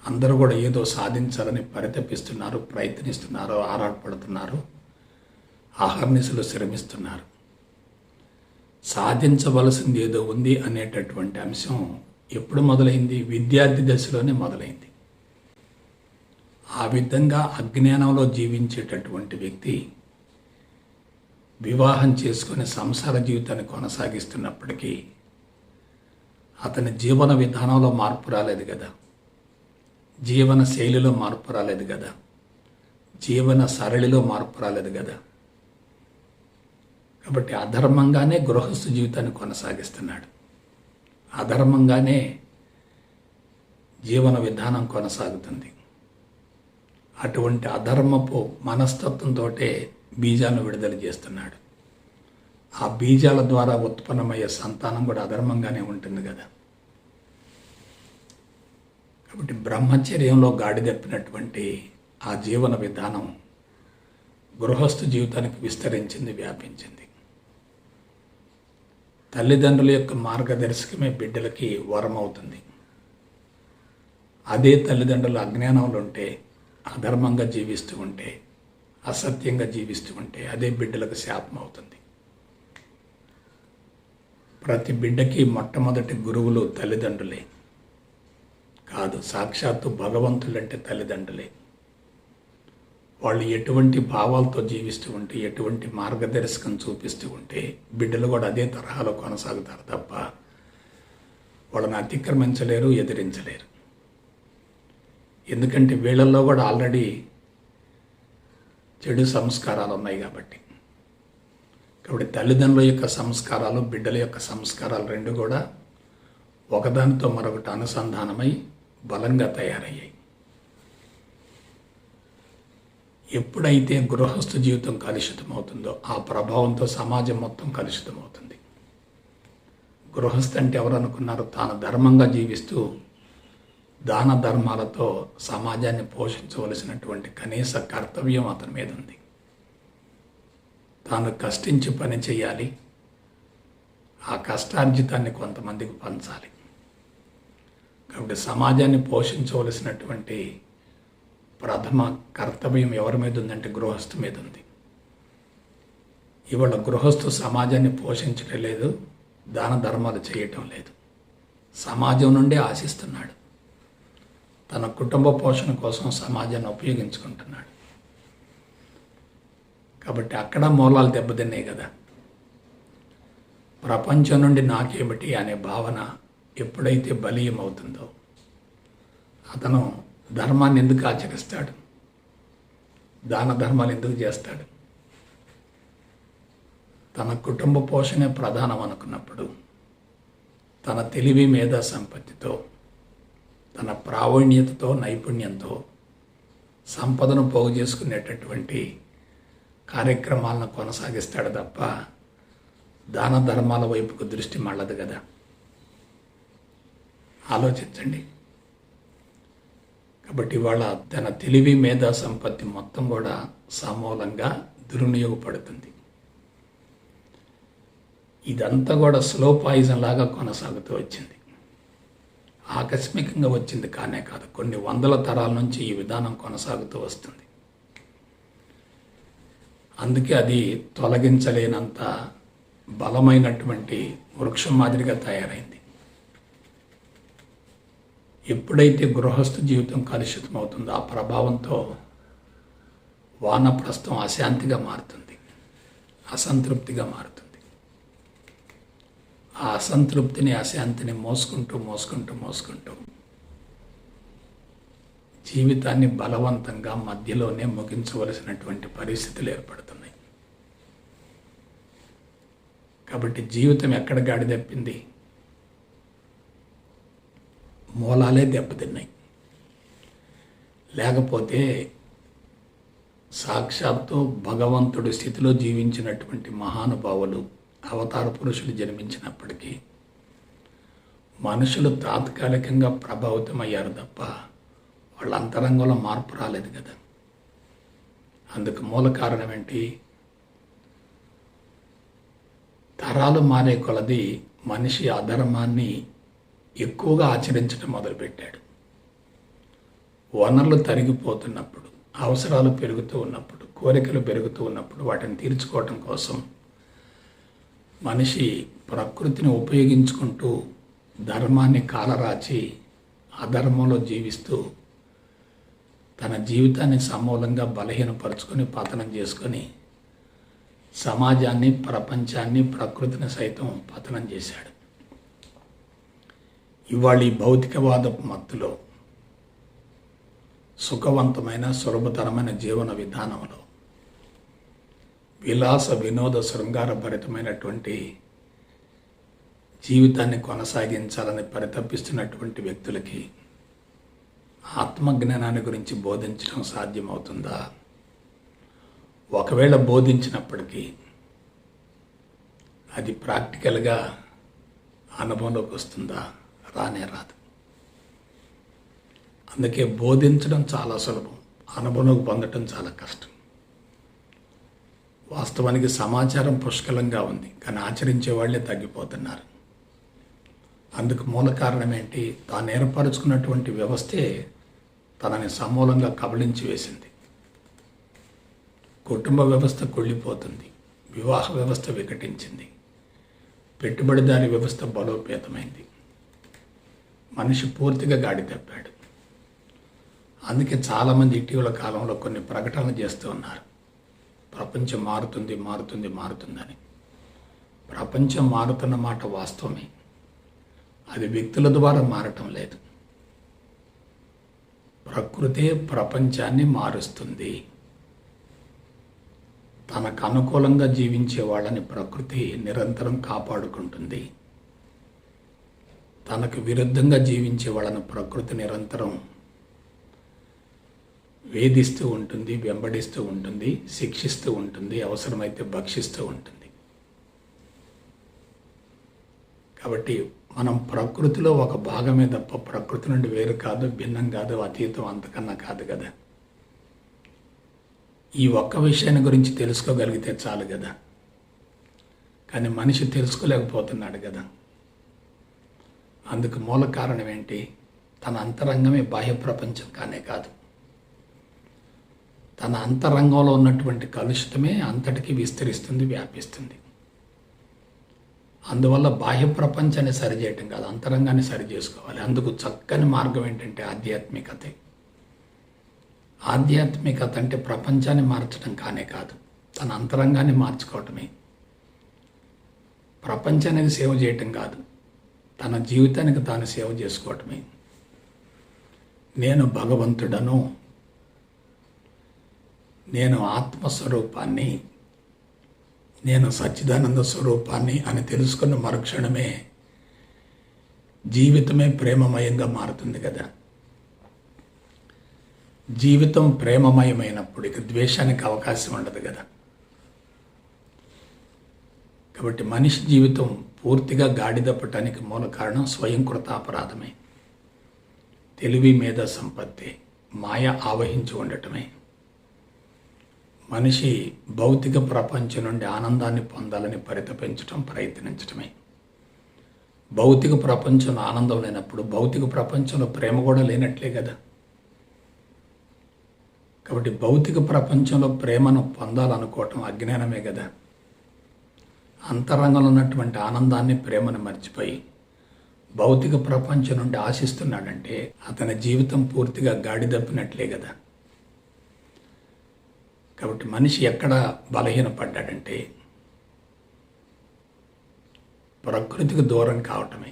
అందరూ కూడా ఏదో సాధించాలని పరితపిస్తున్నారు, ప్రయత్నిస్తున్నారు, ఆరాటపడుతున్నారు, అహర్నిశలు శ్రమిస్తున్నారు. సాధించవలసింది ఏదో ఉంది అనేటటువంటి అంశం ఎప్పుడు మొదలైంది? విద్యార్థి దశలోనే మొదలైంది. ఆ విధంగా అజ్ఞానంలో జీవించేటటువంటి వ్యక్తి వివాహం చేసుకుని సంసార జీవితాన్ని కొనసాగిస్తున్నప్పటికీ అతని జీవన విధానంలో మార్పు రాలేదు కదా, జీవన శైలిలో మార్పు రాలేదు కదా, జీవన సరళిలో మార్పు రాలేదు కదా. కాబట్టి అధర్మంగానే గృహస్థ జీవితాన్ని కొనసాగిస్తున్నాడు, అధర్మంగానే జీవన విధానం కొనసాగుతుంది. అటువంటి అధర్మపు మనస్తత్వంతో బీజాలను విడుదల చేస్తున్నాడు. ఆ బీజాల ద్వారా ఉత్పన్నమయ్యే సంతానం కూడా అధర్మంగానే ఉంటుంది కదా. కాబట్టి బ్రహ్మచర్యంలో గాడిదప్పినటువంటి ఆ జీవన విధానం గృహస్థ జీవితానికి విస్తరించింది, వ్యాపించింది. తల్లిదండ్రుల యొక్క మార్గదర్శకమే బిడ్డలకి వరం అవుతుంది. అదే తల్లిదండ్రులు అజ్ఞానంలో ఉంటే, అధర్మంగా జీవిస్తూ ఉంటే, అసత్యంగా జీవిస్తూ ఉంటే అదే బిడ్డలకు శాపం అవుతుంది. ప్రతి బిడ్డకి మొట్టమొదటి గురువులు తల్లిదండ్రులే కాదు, సాక్షాత్తు భగవంతులంటే తల్లిదండ్రులే. వాళ్ళు ఎటువంటి భావాలతో జీవిస్తూ ఉంటే, ఎటువంటి మార్గదర్శకం చూపిస్తూ ఉంటే బిడ్డలు కూడా అదే తరహాలో కొనసాగుతారు తప్ప వాళ్ళని అతిక్రమించలేరు, ఎదిరించలేరు. ఎందుకంటే వీళ్ళల్లో కూడా ఆల్రెడీ చెడు సంస్కారాలు ఉన్నాయి కాబట్టి. కాబట్టి తల్లిదండ్రుల యొక్క సంస్కారాలు, బిడ్డల యొక్క సంస్కారాలు రెండు కూడా ఒకదానితో మరొకటి అనుసంధానమై బలంగా తయారయ్యాయి. ఎప్పుడైతే గృహస్థ జీవితం కలుషితమవుతుందో ఆ ప్రభావంతో సమాజం మొత్తం కలుషితమవుతుంది. గృహస్థ అంటే ఎవరు అనుకున్నారు? తాను ధర్మంగా జీవిస్తూ దాన ధర్మాలతో సమాజాన్ని పోషించవలసినటువంటి కనీస కర్తవ్యం అతని మీద ఉంది. తాను కష్టించి పని చేయాలి, ఆ కష్టార్జితాన్ని కొంతమందికి పంచాలి. కాబట్టి సమాజాన్ని పోషించవలసినటువంటి ప్రథమ కర్తవ్యం ఎవరి మీద ఉందంటే గృహస్థు మీద ఉంది. ఇవాళ గృహస్థు సమాజాన్ని పోషించడం లేదు, దాన ధర్మాలు చేయటం లేదు, సమాజం నుండే ఆశిస్తున్నాడు. తన కుటుంబ పోషణ కోసం సమాజాన్ని ఉపయోగించుకుంటున్నాడు. కాబట్టి అక్కడ మూలాలు దెబ్బతిన్నాయి కదా. ప్రపంచం నుండి నాకేమిటి అనే భావన ఎప్పుడైతే బలీయం అవుతుందో అతను ధర్మాన్ని ఎందుకు ఆచరిస్తాడు? దాన ధర్మాలు ఎందుకు చేస్తాడు? తన కుటుంబ పోషణే ప్రధానం అనుకున్నప్పుడు తన తెలివి మేధా సంపత్తితో, తన ప్రావీణ్యతతో, నైపుణ్యంతో సంపదను పోగు చేసుకునేటటువంటి కార్యక్రమాలను కొనసాగిస్తాడు తప్ప దాన ధర్మాల వైపుకు దృష్టి మళ్ళదు కదా. ఆలోచించండి. కాబట్టి ఇవాళ తన తెలివి మేధా సంపత్తి మొత్తం కూడా సమూలంగా దుర్వినియోగపడుతుంది. ఇదంతా కూడా స్లో పాయిజన్ లాగా కొనసాగుతూ వచ్చింది. ఆకస్మికంగా వచ్చింది కానే కాదు, కొన్ని వందల తరాల నుంచి ఈ విధానం కొనసాగుతూ వస్తుంది. అందుకే అది తొలగించలేనంత బలమైనటువంటి వృక్షం మాదిరిగా తయారైంది. ఎప్పుడైతే గృహస్థ జీవితం కలుషితమవుతుందో ఆ ప్రభావంతో వానప్రస్థం అశాంతిగా మారుతుంది, అసంతృప్తిగా మారుతుంది. ఆ అసంతృప్తిని, అశాంతిని మోసుకుంటూ జీవితాన్ని బలవంతంగా మధ్యలోనే ముగించవలసినటువంటి పరిస్థితులు ఏర్పడుతున్నాయి. కాబట్టి జీవితం ఎక్కడ గాడి తప్పింది? మూలాలే దెబ్బతిన్నాయి. లేకపోతే సాక్షాత్తు భగవంతుడి స్థితిలో జీవించినటువంటి మహానుభావులు, అవతార పురుషులు జన్మించినప్పటికీ మనుషులు తాత్కాలికంగా ప్రభావితమయ్యారు తప్ప వాళ్ళ అంతరంగంలో మార్పు రాలేదు కదా. అందుకు మూల కారణం ఏంటి? తరాలు మారే కొలది మనిషి అధర్మాన్ని ఎక్కువగా ఆచరించడం మొదలుపెట్టాడు. వనరులు తరిగిపోతున్నప్పుడు, అవసరాలు పెరుగుతూ ఉన్నప్పుడు, కోరికలు పెరుగుతూ ఉన్నప్పుడు వాటిని తీర్చుకోవటం కోసం మనిషి ప్రకృతిని ఉపయోగించుకుంటూ ధర్మాన్ని కాలరాచి అధర్మంలో జీవిస్తూ తన జీవితాన్ని సమూలంగా బలహీనపరుచుకొని పతనం చేసుకొని సమాజాన్ని, ప్రపంచాన్ని, ప్రకృతిని సైతం పతనం చేశాడు. ఇవాళ ఈ భౌతికవాదపు మత్తులో, సుఖవంతమైన సులభతరమైన జీవన విధానంలో, విలాస వినోద శృంగారభరితమైనటువంటి జీవితాన్ని కొనసాగించాలని పరితపిస్తున్నటువంటి వ్యక్తులకి ఆత్మజ్ఞానాన్ని గురించి బోధించడం సాధ్యమవుతుందా? ఒకవేళ బోధించినప్పటికీ అది ప్రాక్టికల్గా అనుభవంలోకి వస్తుందా? రానే రాదు. అందుకే బోధించడం చాలా సులభం, అనుభవంలోకి పొందడం చాలా కష్టం. వాస్తవానికి సమాచారం పుష్కలంగా ఉంది, కానీ ఆచరించే వాళ్ళే తగ్గిపోతున్నారు. అందుకు మూల కారణం ఏంటి? తాను ఏర్పరచుకున్నటువంటి వ్యవస్థే తనని సమూలంగా కబళించి వేసింది. కుటుంబ వ్యవస్థ కుళ్ళిపోతుంది, వివాహ వ్యవస్థ వికటించింది, పెట్టుబడిదారి వ్యవస్థ బలోపేతమైంది, మనిషి పూర్తిగా గాడి తప్పాడు. అందుకే చాలామంది ఇటీవల కాలంలో కొన్ని ప్రకటనలు చేస్తూ ఉన్నారు, ప్రపంచం మారుతుందని. ప్రపంచం మారుతున్న మాట వాస్తవమే, అది వ్యక్తుల ద్వారా మారటం లేదు. ప్రకృతే ప్రపంచాన్ని మారుస్తుంది. తనకు అనుకూలంగా జీవించే వాళ్ళని ప్రకృతి నిరంతరం కాపాడుకుంటుంది. తనకు విరుద్ధంగా జీవించే వాళ్ళని ప్రకృతి నిరంతరం వేధిస్తూ ఉంటుంది, వెంబడిస్తూ ఉంటుంది, శిక్షిస్తూ ఉంటుంది, అవసరమైతే భక్షిస్తూ ఉంటుంది. కాబట్టి మనం ప్రకృతిలో ఒక భాగమే తప్ప ప్రకృతి నుండి వేరు కాదు, భిన్నం కాదు, అతీతం అంతకన్నా కాదు కదా. ఈ ఒక్క విషయాన్ని గురించి తెలుసుకోగలిగితే చాలు కదా. కానీ మనిషి తెలుసుకోలేకపోతున్నాడు కదా. అందుకు మూల కారణం ఏంటి? తన అంతరంగమే బాహ్య ప్రపంచం కానే కాదు. తన అంతరంగంలో ఉన్నటువంటి కలుషితమే అంతటికీ విస్తరిస్తుంది, వ్యాపిస్తుంది. అందువల్ల బాహ్య ప్రపంచాన్ని సరిచేయటం కాదు, అంతరంగాన్ని సరి చేసుకోవాలి. అందుకు చక్కని మార్గం ఏంటంటే ఆధ్యాత్మికతే. ఆధ్యాత్మికత అంటే ప్రపంచాన్ని మార్చడం కానే కాదు, తన అంతరంగాన్ని మార్చుకోవటమే. ప్రపంచానికి సేవ చేయటం కాదు, తన జీవితానికి తాను సేవ చేసుకోవటమే. నేను భగవంతుడను, నేను ఆత్మస్వరూపాన్ని, నేను సచ్చిదానంద స్వరూపాన్ని అని తెలుసుకున్న మరుక్షణమే జీవితమే ప్రేమమయంగా మారుతుంది కదా. జీవితం ప్రేమమయమైనప్పుడు ఇక ద్వేషానికి అవకాశం ఉండదు కదా. కాబట్టి మనిషి జీవితం పూర్తిగా గాడిదప్పటానికి మూల కారణం స్వయంకృతాపరాధమే, తెలివి మీద సంపత్తి, మాయ ఆవహించి ఉండటమే. మనిషి భౌతిక ప్రపంచం నుండి ఆనందాన్ని పొందాలని ప్రయత్నించటమే. భౌతిక ప్రపంచంలో ఆనందం లేనప్పుడు భౌతిక ప్రపంచంలో ప్రేమ కూడా లేనట్లే కదా. కాబట్టి భౌతిక ప్రపంచంలో ప్రేమను పొందాలనుకోవటం అజ్ఞానమే కదా. అంతరంగంలో ఉన్నటువంటి ఆనందాన్ని, ప్రేమను మర్చిపోయి భౌతిక ప్రపంచం నుండి ఆశిస్తున్నాడంటే అతని జీవితం పూర్తిగా గాడి తప్పినట్లే కదా. కాబట్టి మనిషి ఎక్కడ బలహీనపడ్డాడంటే ప్రకృతికి దూరం కావటమే,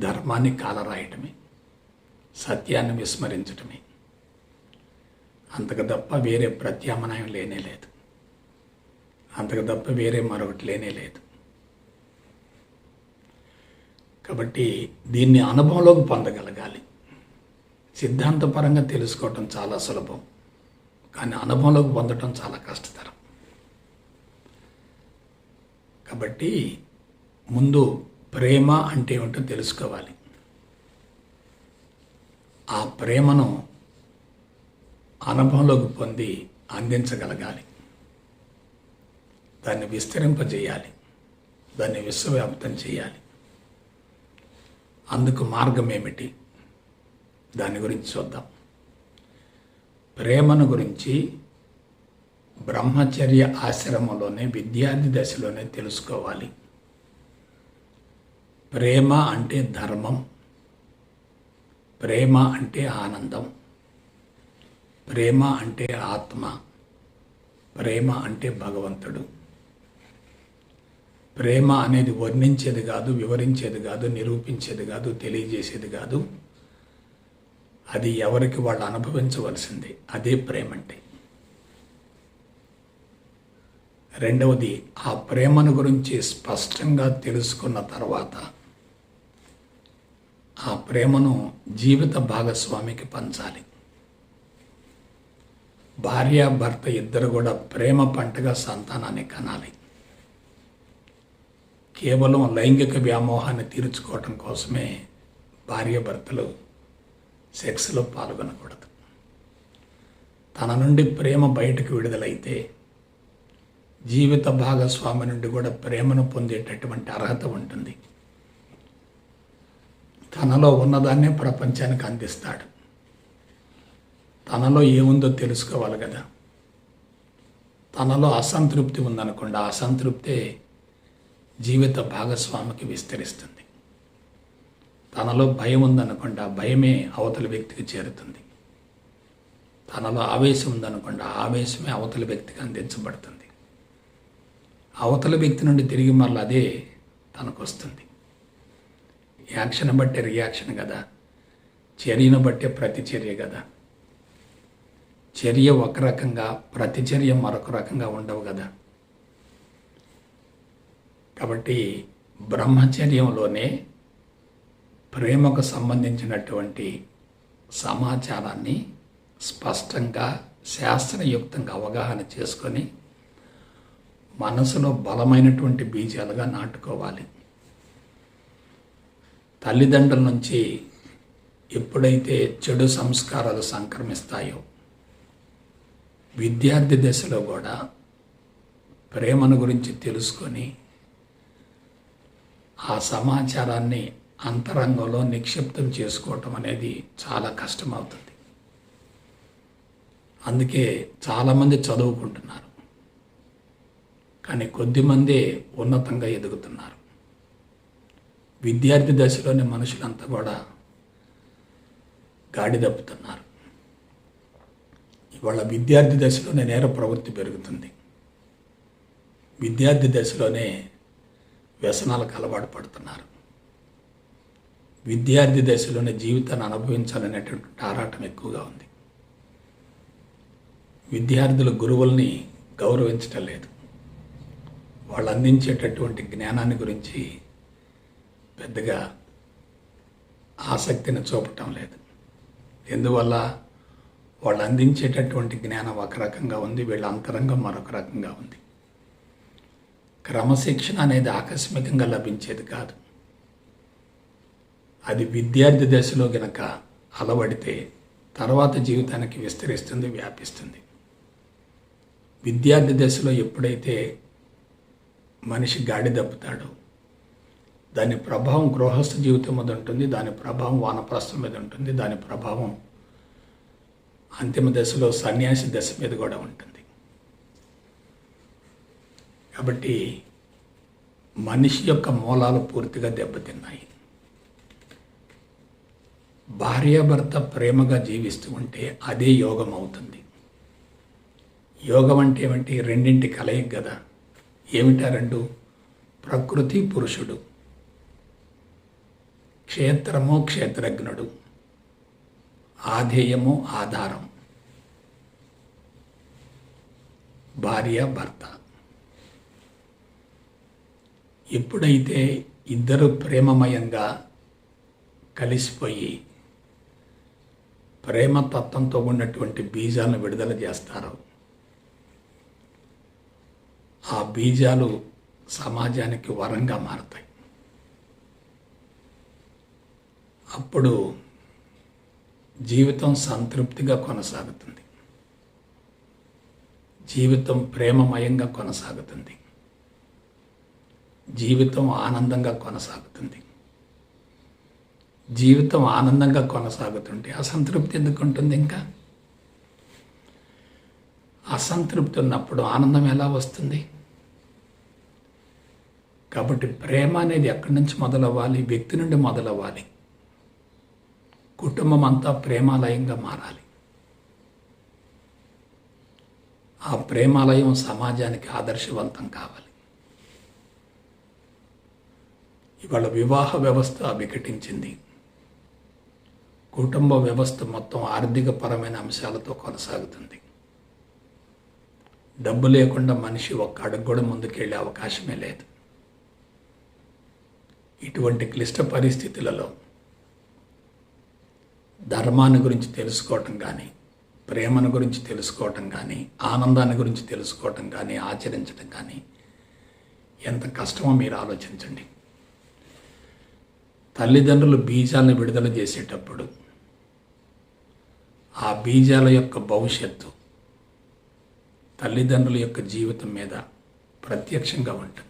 ధర్మాన్ని కాలరాయటమే, సత్యాన్ని విస్మరించటమే. అంతకు తప్ప వేరే ప్రత్యామ్నాయం లేనే లేదు. అంతకు తప్ప వేరే మరొకటి లేనే లేదు. కాబట్టి దీన్ని అనుభవంలోకి పొందగలగాలి. సిద్ధాంతపరంగా తెలుసుకోవటం చాలా సులభం, కానీ అనుభవంలోకి పొందటం చాలా కష్టతరం. కాబట్టి ముందు ప్రేమ అంటే ఏమిటో తెలుసుకోవాలి. ఆ ప్రేమను అనుభవంలోకి పొంది అందించగలగాలి. దాన్ని విస్తరింపజేయాలి, దాన్ని విశ్వవ్యాప్తం చేయాలి. అందుకు మార్గం ఏమిటి? దాని గురించి చూద్దాం. ప్రేమను గురించి బ్రహ్మచర్య ఆశ్రమంలోనే, విద్యార్థి దశలోనే తెలుసుకోవాలి. ప్రేమ అంటే ధర్మం, ప్రేమ అంటే ఆనందం, ప్రేమ అంటే ఆత్మ, ప్రేమ అంటే భగవంతుడు. ప్రేమ అనేది వర్ణించేది కాదు, వివరించేది కాదు, నిరూపించేది కాదు, తెలియజేసేది కాదు. అది ఎవరికి వాళ్ళు అనుభవించవలసింది. అదే ప్రేమ అంటే. రెండవది, ఆ ప్రేమను గురించి స్పష్టంగా తెలుసుకున్న తర్వాత ఆ ప్రేమను జీవిత భాగస్వామికి పంచాలి. భార్య భర్త ఇద్దరు కూడా ప్రేమ పంటగా సంతానాన్ని కనాలి. కేవలం లైంగిక వ్యామోహాన్ని తీర్చుకోవటం కోసమే భార్య భర్తలు సెక్స్లో పాల్గొనకూడదు. తన నుండి ప్రేమ బయటకు విడుదలైతే జీవిత భాగస్వామి నుండి కూడా ప్రేమను పొందేటటువంటి అర్హత ఉంటుంది. తనలో ఉన్నదాన్నే ప్రపంచానికి అందిస్తాడు. తనలో ఏముందో తెలుసుకోవాలి కదా. తనలో అసంతృప్తి ఉందనుకోండి, ఆ అసంతృప్తే జీవిత భాగస్వామికి విస్తరిస్తుంది. తనలో భయం ఉందనుకోండి, ఆ భయమే అవతలి వ్యక్తికి చేరుతుంది. తనలో ఆవేశం ఉందనుకోండి, ఆ ఆవేశమే అవతలి వ్యక్తికి అందించబడుతుంది. అవతలి వ్యక్తి నుండి తిరిగి మళ్ళీ అదే తనకు వస్తుంది. యాక్షన్ బట్టే రియాక్షన్ కదా, చర్యను బట్టే ప్రతిచర్య కదా. చర్య ఒక రకంగా, ప్రతిచర్య మరొక రకంగా ఉండవు కదా. కాబట్టి బ్రహ్మచర్యంలోనే ప్రేమకు సంబంధించినటువంటి సమాచారాన్ని స్పష్టంగా, శాస్త్రయుక్తంగా అవగాహన చేసుకొని మనసులో బలమైనటువంటి బీజాలుగా నాటుకోవాలి. తల్లిదండ్రుల నుంచి ఎప్పుడైతే చెడు సంస్కారాలు సంక్రమిస్తాయో, విద్యార్థి దశలో కూడా ప్రేమను గురించి తెలుసుకొని ఆ సమాచారాన్ని అంతరంగంలో నిక్షిప్తం చేసుకోవటం అనేది చాలా కష్టమవుతుంది. అందుకే చాలామంది చదువుకుంటున్నారు, కానీ కొద్దిమందే ఉన్నతంగా ఎదుగుతున్నారు. విద్యార్థి దశలోని మనుషులంతా కూడా గాడి తప్పుతున్నారు. ఇవాళ విద్యార్థి దశలోనే నేర ప్రవృత్తి పెరుగుతుంది. విద్యార్థి దశలోనే వ్యసనాలకు అలవాటు పడుతున్నారు. విద్యార్థి దశలోనే జీవితాన్ని అనుభవించాలనేటువంటి ఆరాటం ఎక్కువగా ఉంది. విద్యార్థులు గురువుల్ని గౌరవించటం లేదు. వాళ్ళు అందించేటటువంటి జ్ఞానాన్ని గురించి పెద్దగా ఆసక్తిని చూపటం లేదు. ఎందువల్ల? వాళ్ళు అందించేటటువంటి జ్ఞానం ఒక రకంగా ఉంది, వీళ్ళ అంతరంగం మరొక రకంగా ఉంది. క్రమశిక్షణ అనేది ఆకస్మికంగా లభించేది కాదు. అది విద్యార్థి దశలో గనక అలవడితే తర్వాత జీవితానికి విస్తరిస్తుంది, వ్యాపిస్తుంది. విద్యార్థి దశలో ఎప్పుడైతే మనిషి గాడి దప్పుతాడో దాని ప్రభావం గృహస్థ జీవితం మీద ఉంటుంది, దాని ప్రభావం వానప్రస్థం మీద ఉంటుంది, దాని ప్రభావం అంతిమ దశలో సన్యాసి దశ మీద కూడా ఉంటుంది. కాబట్టి మనిషి యొక్క మూలాలు పూర్తిగా దెబ్బతిన్నాయి. భార్యాభర్త ప్రేమగా జీవిస్తూ ఉంటే అదే యోగం అవుతుంది. యోగం అంటే ఏమిటి? రెండింటి కలయిక కదా. ఏమిటా రెండు? ప్రకృతి పురుషుడు, క్షేత్రము క్షేత్రజ్ఞుడు, ఆధేయము ఆధారం, భార్య భర్త. ఎప్పుడైతే ఇద్దరు ప్రేమమయంగా కలిసిపోయి ప్రేమతత్వంతో ఉన్నటువంటి బీజాలను విడుదల చేస్తారో ఆ బీజాలు సమాజానికి వరంగా మారతాయి. అప్పుడు జీవితం సంతృప్తిగా కొనసాగుతుంది, జీవితం ప్రేమమయంగా కొనసాగుతుంది, జీవితం ఆనందంగా కొనసాగుతుంది. జీవితం ఆనందంగా కొనసాగుతుంటే అసంతృప్తి ఎందుకు ఉంటుంది? ఇంకా అసంతృప్తి ఉన్నప్పుడు ఆనందం ఎలా వస్తుంది? కాబట్టి ప్రేమ అనేది ఎక్కడి నుంచి మొదలవ్వాలి? వ్యక్తి నుండి మొదలవ్వాలి. కుటుంబం అంతా ప్రేమాలయంగా మారాలి. ఆ ప్రేమాలయం సమాజానికి ఆదర్శవంతం కావాలి. ఇవాళ వివాహ వ్యవస్థ వికటించింది. కుటుంబ వ్యవస్థ మొత్తం ఆర్థికపరమైన అంశాలతో కొనసాగుతుంది. డబ్బు లేకుండా మనిషి ఒక్క అడుగు కూడా ముందుకెళ్ళే అవకాశమే లేదు. ఇటువంటి క్లిష్ట పరిస్థితులలో ధర్మాన్ని గురించి తెలుసుకోవటం కానీ, ప్రేమను గురించి తెలుసుకోవటం కానీ, ఆనందాన్ని గురించి తెలుసుకోవటం కానీ, ఆచరించడం కానీ ఎంత కష్టమో మీరు ఆలోచించండి. తల్లిదండ్రులు బీజాలను విడుదల చేసేటప్పుడు ఆ బీజాల యొక్క భవిష్యత్తు తల్లిదండ్రుల యొక్క జీవితం మీద ప్రత్యక్షంగా ఉంటుంది.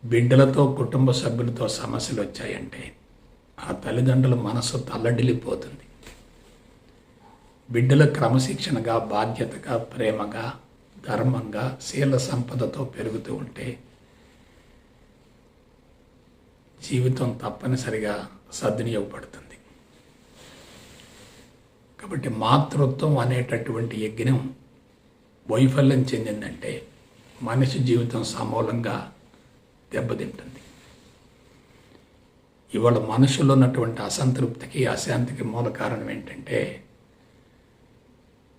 బిడ్డలతో కుటుంబ సభ్యులతో సమస్యలు వచ్చాయంటే ఆ తల్లిదండ్రుల మనసు తల్లడిల్లిపోతుంది. బిడ్డల క్రమశిక్షణగా, బాధ్యతగా, ప్రేమగా, ధర్మంగా, శీల సంపదతో పెరుగుతూ ఉంటే జీవితం తప్పనిసరిగా సద్వినియోగపడుతుంది. కాబట్టి మాతృత్వం అనేటటువంటి యజ్ఞం వైఫల్యం చెందిందంటే మనిషి జీవితం సమూలంగా దెబ్బతింటుంది. ఇవాళ మనుషుల్లో ఉన్నటువంటి అసంతృప్తికి, అశాంతికి మూల కారణం ఏంటంటే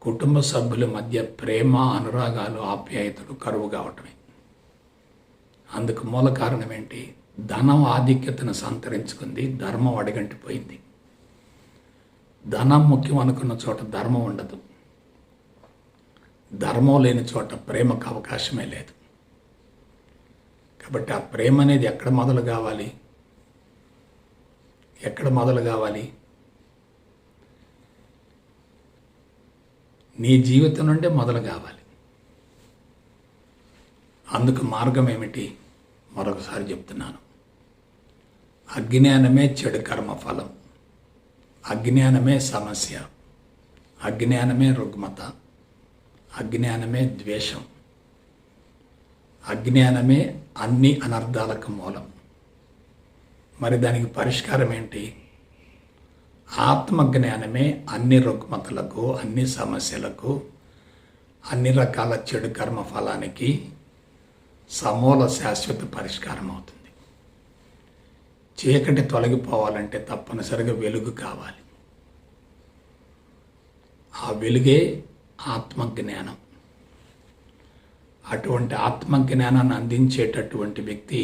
కుటుంబ సభ్యుల మధ్య ప్రేమ, అనురాగాలు, ఆప్యాయతలు కరువు కావటమే. అందుకు మూల కారణం ఏంటి? ధనం ఆధిక్యతను సంతరించుకుంది, ధర్మం అడగంటిపోయింది. ధనం ముఖ్యం అనుకున్న చోట ధర్మం ఉండదు, ధర్మం లేని చోట ప్రేమకు అవకాశమే లేదు. కాబట్టి ఆ ప్రేమ అనేది ఎక్కడ మొదలు కావాలి? ఎక్కడ మొదలు కావాలి? నీ జీవితం నుండే మొదలు కావాలి. అందుకు మార్గం ఏమిటి? మరొకసారి చెప్తున్నాను. అజ్ఞానమే చెడు కర్మ ఫలం, అజ్ఞానమే సమస్య, అజ్ఞానమే రుగ్మత, అజ్ఞానమే ద్వేషం, అజ్ఞానమే అన్ని అనర్థాలకు మూలం. మరి దానికి పరిష్కారం ఏంటి? ఆత్మజ్ఞానమే అన్ని రుగ్మతలకు, అన్ని సమస్యలకు, అన్ని రకాల చెడు కర్మ ఫలానికి సమూల శాశ్వత పరిష్కారం అవుతుంది. చీకటి తొలగిపోవాలంటే తప్పనిసరిగా వెలుగు కావాలి. ఆ వెలుగే ఆత్మజ్ఞానం. అటువంటి ఆత్మజ్ఞానాన్ని అందించేటటువంటి వ్యక్తి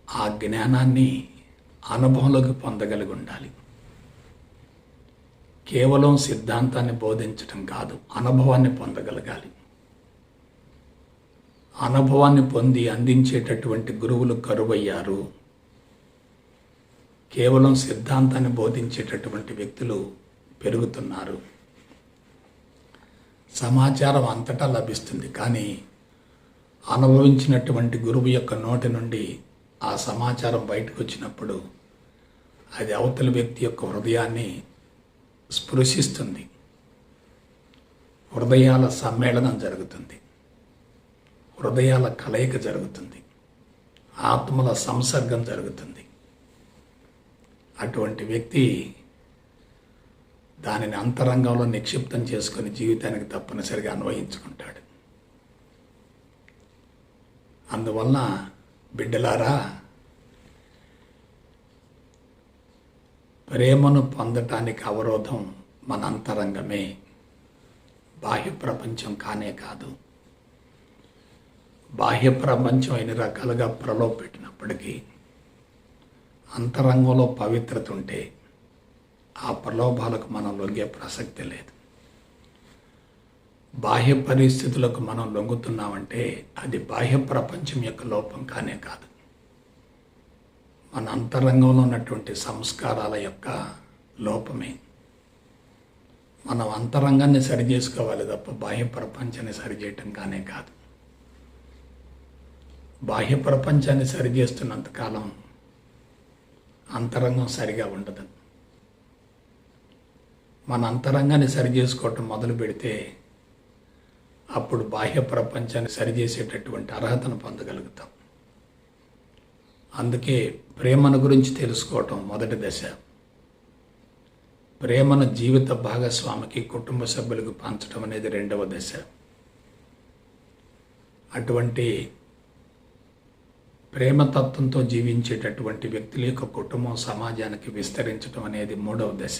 ఆ జ్ఞానాన్ని అనుభవంలోకి పొందగలిగి ఉండాలి. కేవలం సిద్ధాంతాన్ని బోధించడం కాదు, అనుభవాన్ని పొందగలగాలి. అనుభవాన్ని పొంది అందించేటటువంటి గురువులు కరువయ్యారు. కేవలం సిద్ధాంతాన్ని బోధించేటటువంటి వ్యక్తులు పెరుగుతున్నారు. సమాచారం అంతటా లభిస్తుంది, కానీ అనుభవించినటువంటి గురువు యొక్క నోటి నుండి ఆ సమాచారం బయటకు వచ్చినప్పుడు అది అవతలి వ్యక్తి యొక్క హృదయాన్ని స్పృశిస్తుంది. హృదయాల సమ్మేళనం జరుగుతుంది. హృదయాల కలయిక జరుగుతుంది, ఆత్మల సంసర్గం జరుగుతుంది. అటువంటి వ్యక్తి దానిని అంతరంగంలో నిక్షిప్తం చేసుకొని జీవితానికి తప్పనిసరిగా అన్వయించుకుంటాడు. అందువలన బిడ్డలారా, ప్రేమను పొందటానికి అవరోధం మన అంతరంగమే, బాహ్య ప్రపంచం కానే కాదు. బాహ్య ప్రపంచం ఎన్ని రకాలుగా ప్రలోభపెట్టినప్పటికీ అంతరంగంలో పవిత్రత ఉంటే ఆ ప్రలోభాలకు మనం లొంగే ప్రసక్తి లేదు. బాహ్య పరిస్థితులకు మనం లొంగుతున్నామంటే అది బాహ్య ప్రపంచం యొక్క లోపం కానే కాదు, మన అంతరంగంలో ఉన్నటువంటి సంస్కారాల యొక్క లోపమే. మనం అంతరంగాన్ని సరిచేసుకోవాలి తప్ప బాహ్య ప్రపంచాన్ని సరిచేయటం కానే కాదు. బాహ్య ప్రపంచాన్ని సరిచేస్తున్నంతకాలం అంతరంగం సరిగా ఉండదు. మన అంతరంగాన్ని సరిచేసుకోవటం మొదలు పెడితే అప్పుడు బాహ్య ప్రపంచాన్ని సరిచేసేటటువంటి అర్హతను పొందగలుగుతాం. అందుకే ప్రేమను గురించి తెలుసుకోవటం మొదటి దశ. ప్రేమను జీవిత భాగస్వామికి, కుటుంబ సభ్యులకు పంచడం అనేది రెండవ దశ. అటువంటి ప్రేమతత్వంతో జీవించేటటువంటి వ్యక్తుల యొక్క కుటుంబం సమాజానికి విస్తరించడం అనేది మూడవ దశ.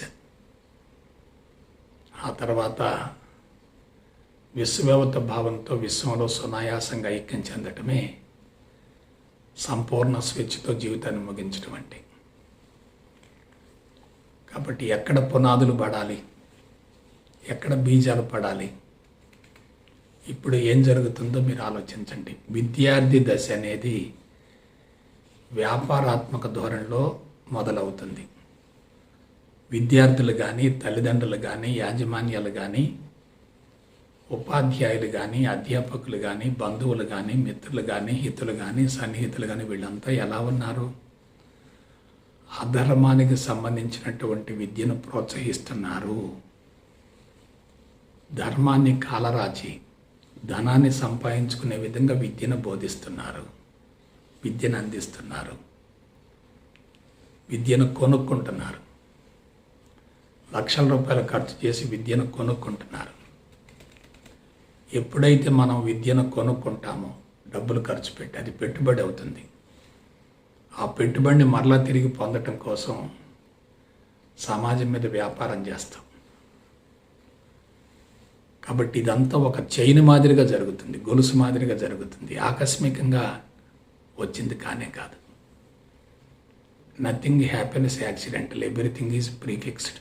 ఆ తర్వాత విశ్వవ్యవత భావంతో విశ్వంలో సునాయాసంగా ఐక్యం చెందటమే సంపూర్ణ స్వేచ్ఛతో జీవితాన్ని ముగించడం అంటే. కాబట్టి ఎక్కడ పునాదులు పడాలి, ఎక్కడ బీజాలు పడాలి, ఇప్పుడు ఏం జరుగుతుందో మీరు ఆలోచించండి. విద్యార్థి దశ అనేది వ్యాపారాత్మక ధోరణిలో మొదలవుతుంది. విద్యార్థులు కానీ, తల్లిదండ్రులు కానీ, యాజమాన్యాలు కానీ, ఉపాధ్యాయులు కానీ, అధ్యాపకులు కానీ, బంధువులు కానీ, మిత్రులు కానీ, హితులు కానీ, సన్నిహితులు కానీ వీళ్ళంతా ఎలా ఉన్నారు? అధర్మానికి సంబంధించినటువంటి విద్యను ప్రోత్సహిస్తున్నారు. ధర్మాన్ని కాలరాచి ధనాన్ని సంపాదించుకునే విధంగా విద్యను బోధిస్తున్నారు, విద్యను అందిస్తున్నారు, విద్యను కొనుక్కుంటున్నారు. లక్షల రూపాయలు ఖర్చు చేసి విద్యను కొనుక్కుంటున్నారు. ఎప్పుడైతే మనం విద్యను కొనుక్కుంటామో, డబ్బులు ఖర్చు పెట్టి, అది పెట్టుబడి అవుతుంది. ఆ పెట్టుబడిని మరలా తిరిగి పొందటం కోసం సమాజం మీద వ్యాపారం చేస్తాం. కాబట్టి ఇదంతా ఒక చైన్ మాదిరిగా జరుగుతుంది, గొలుసు మాదిరిగా జరుగుతుంది. ఆకస్మికంగా వచ్చింది కానే కాదు. Nothing happens accidental, everything is prefixed.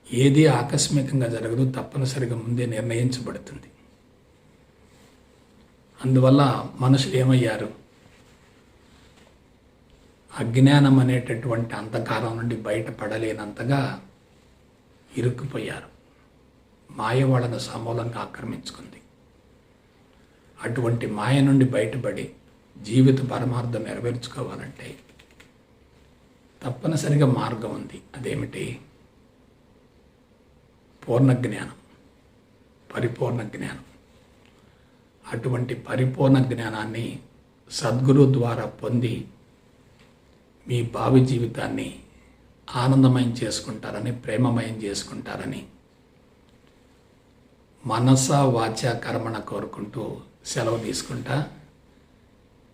ఏది ఆకస్మికంగా జరగదు, తప్పనిసరిగా ముందే నిర్ణయించబడుతుంది. అందువల్ల మనుషులు ఏమయ్యారు? అజ్ఞానం అనేటటువంటి అంధకారం నుండి బయటపడలేనంతగా ఇరుక్కుపోయారు. మాయ వాళ్ళను సమూలంగా ఆక్రమించుకుంది. అటువంటి మాయ నుండి బయటపడి జీవిత పరమార్థం నెరవేర్చుకోవాలంటే తప్పనిసరిగా మార్గం ఉంది. అదేమిటి? పూర్ణ జ్ఞానం, పరిపూర్ణ జ్ఞానం. అటువంటి పరిపూర్ణ జ్ఞానాన్ని సద్గురు ద్వారా పొంది మీ భావి జీవితాన్ని ఆనందమయం చేసుకుంటారని, ప్రేమమయం చేసుకుంటారని మనస వాచ కర్మణ కోరుకుంటూ సెలవు తీసుకుంటా.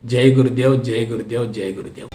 జై గురుదేవ్, జై గురుదేవ్, జై గురుదేవ్.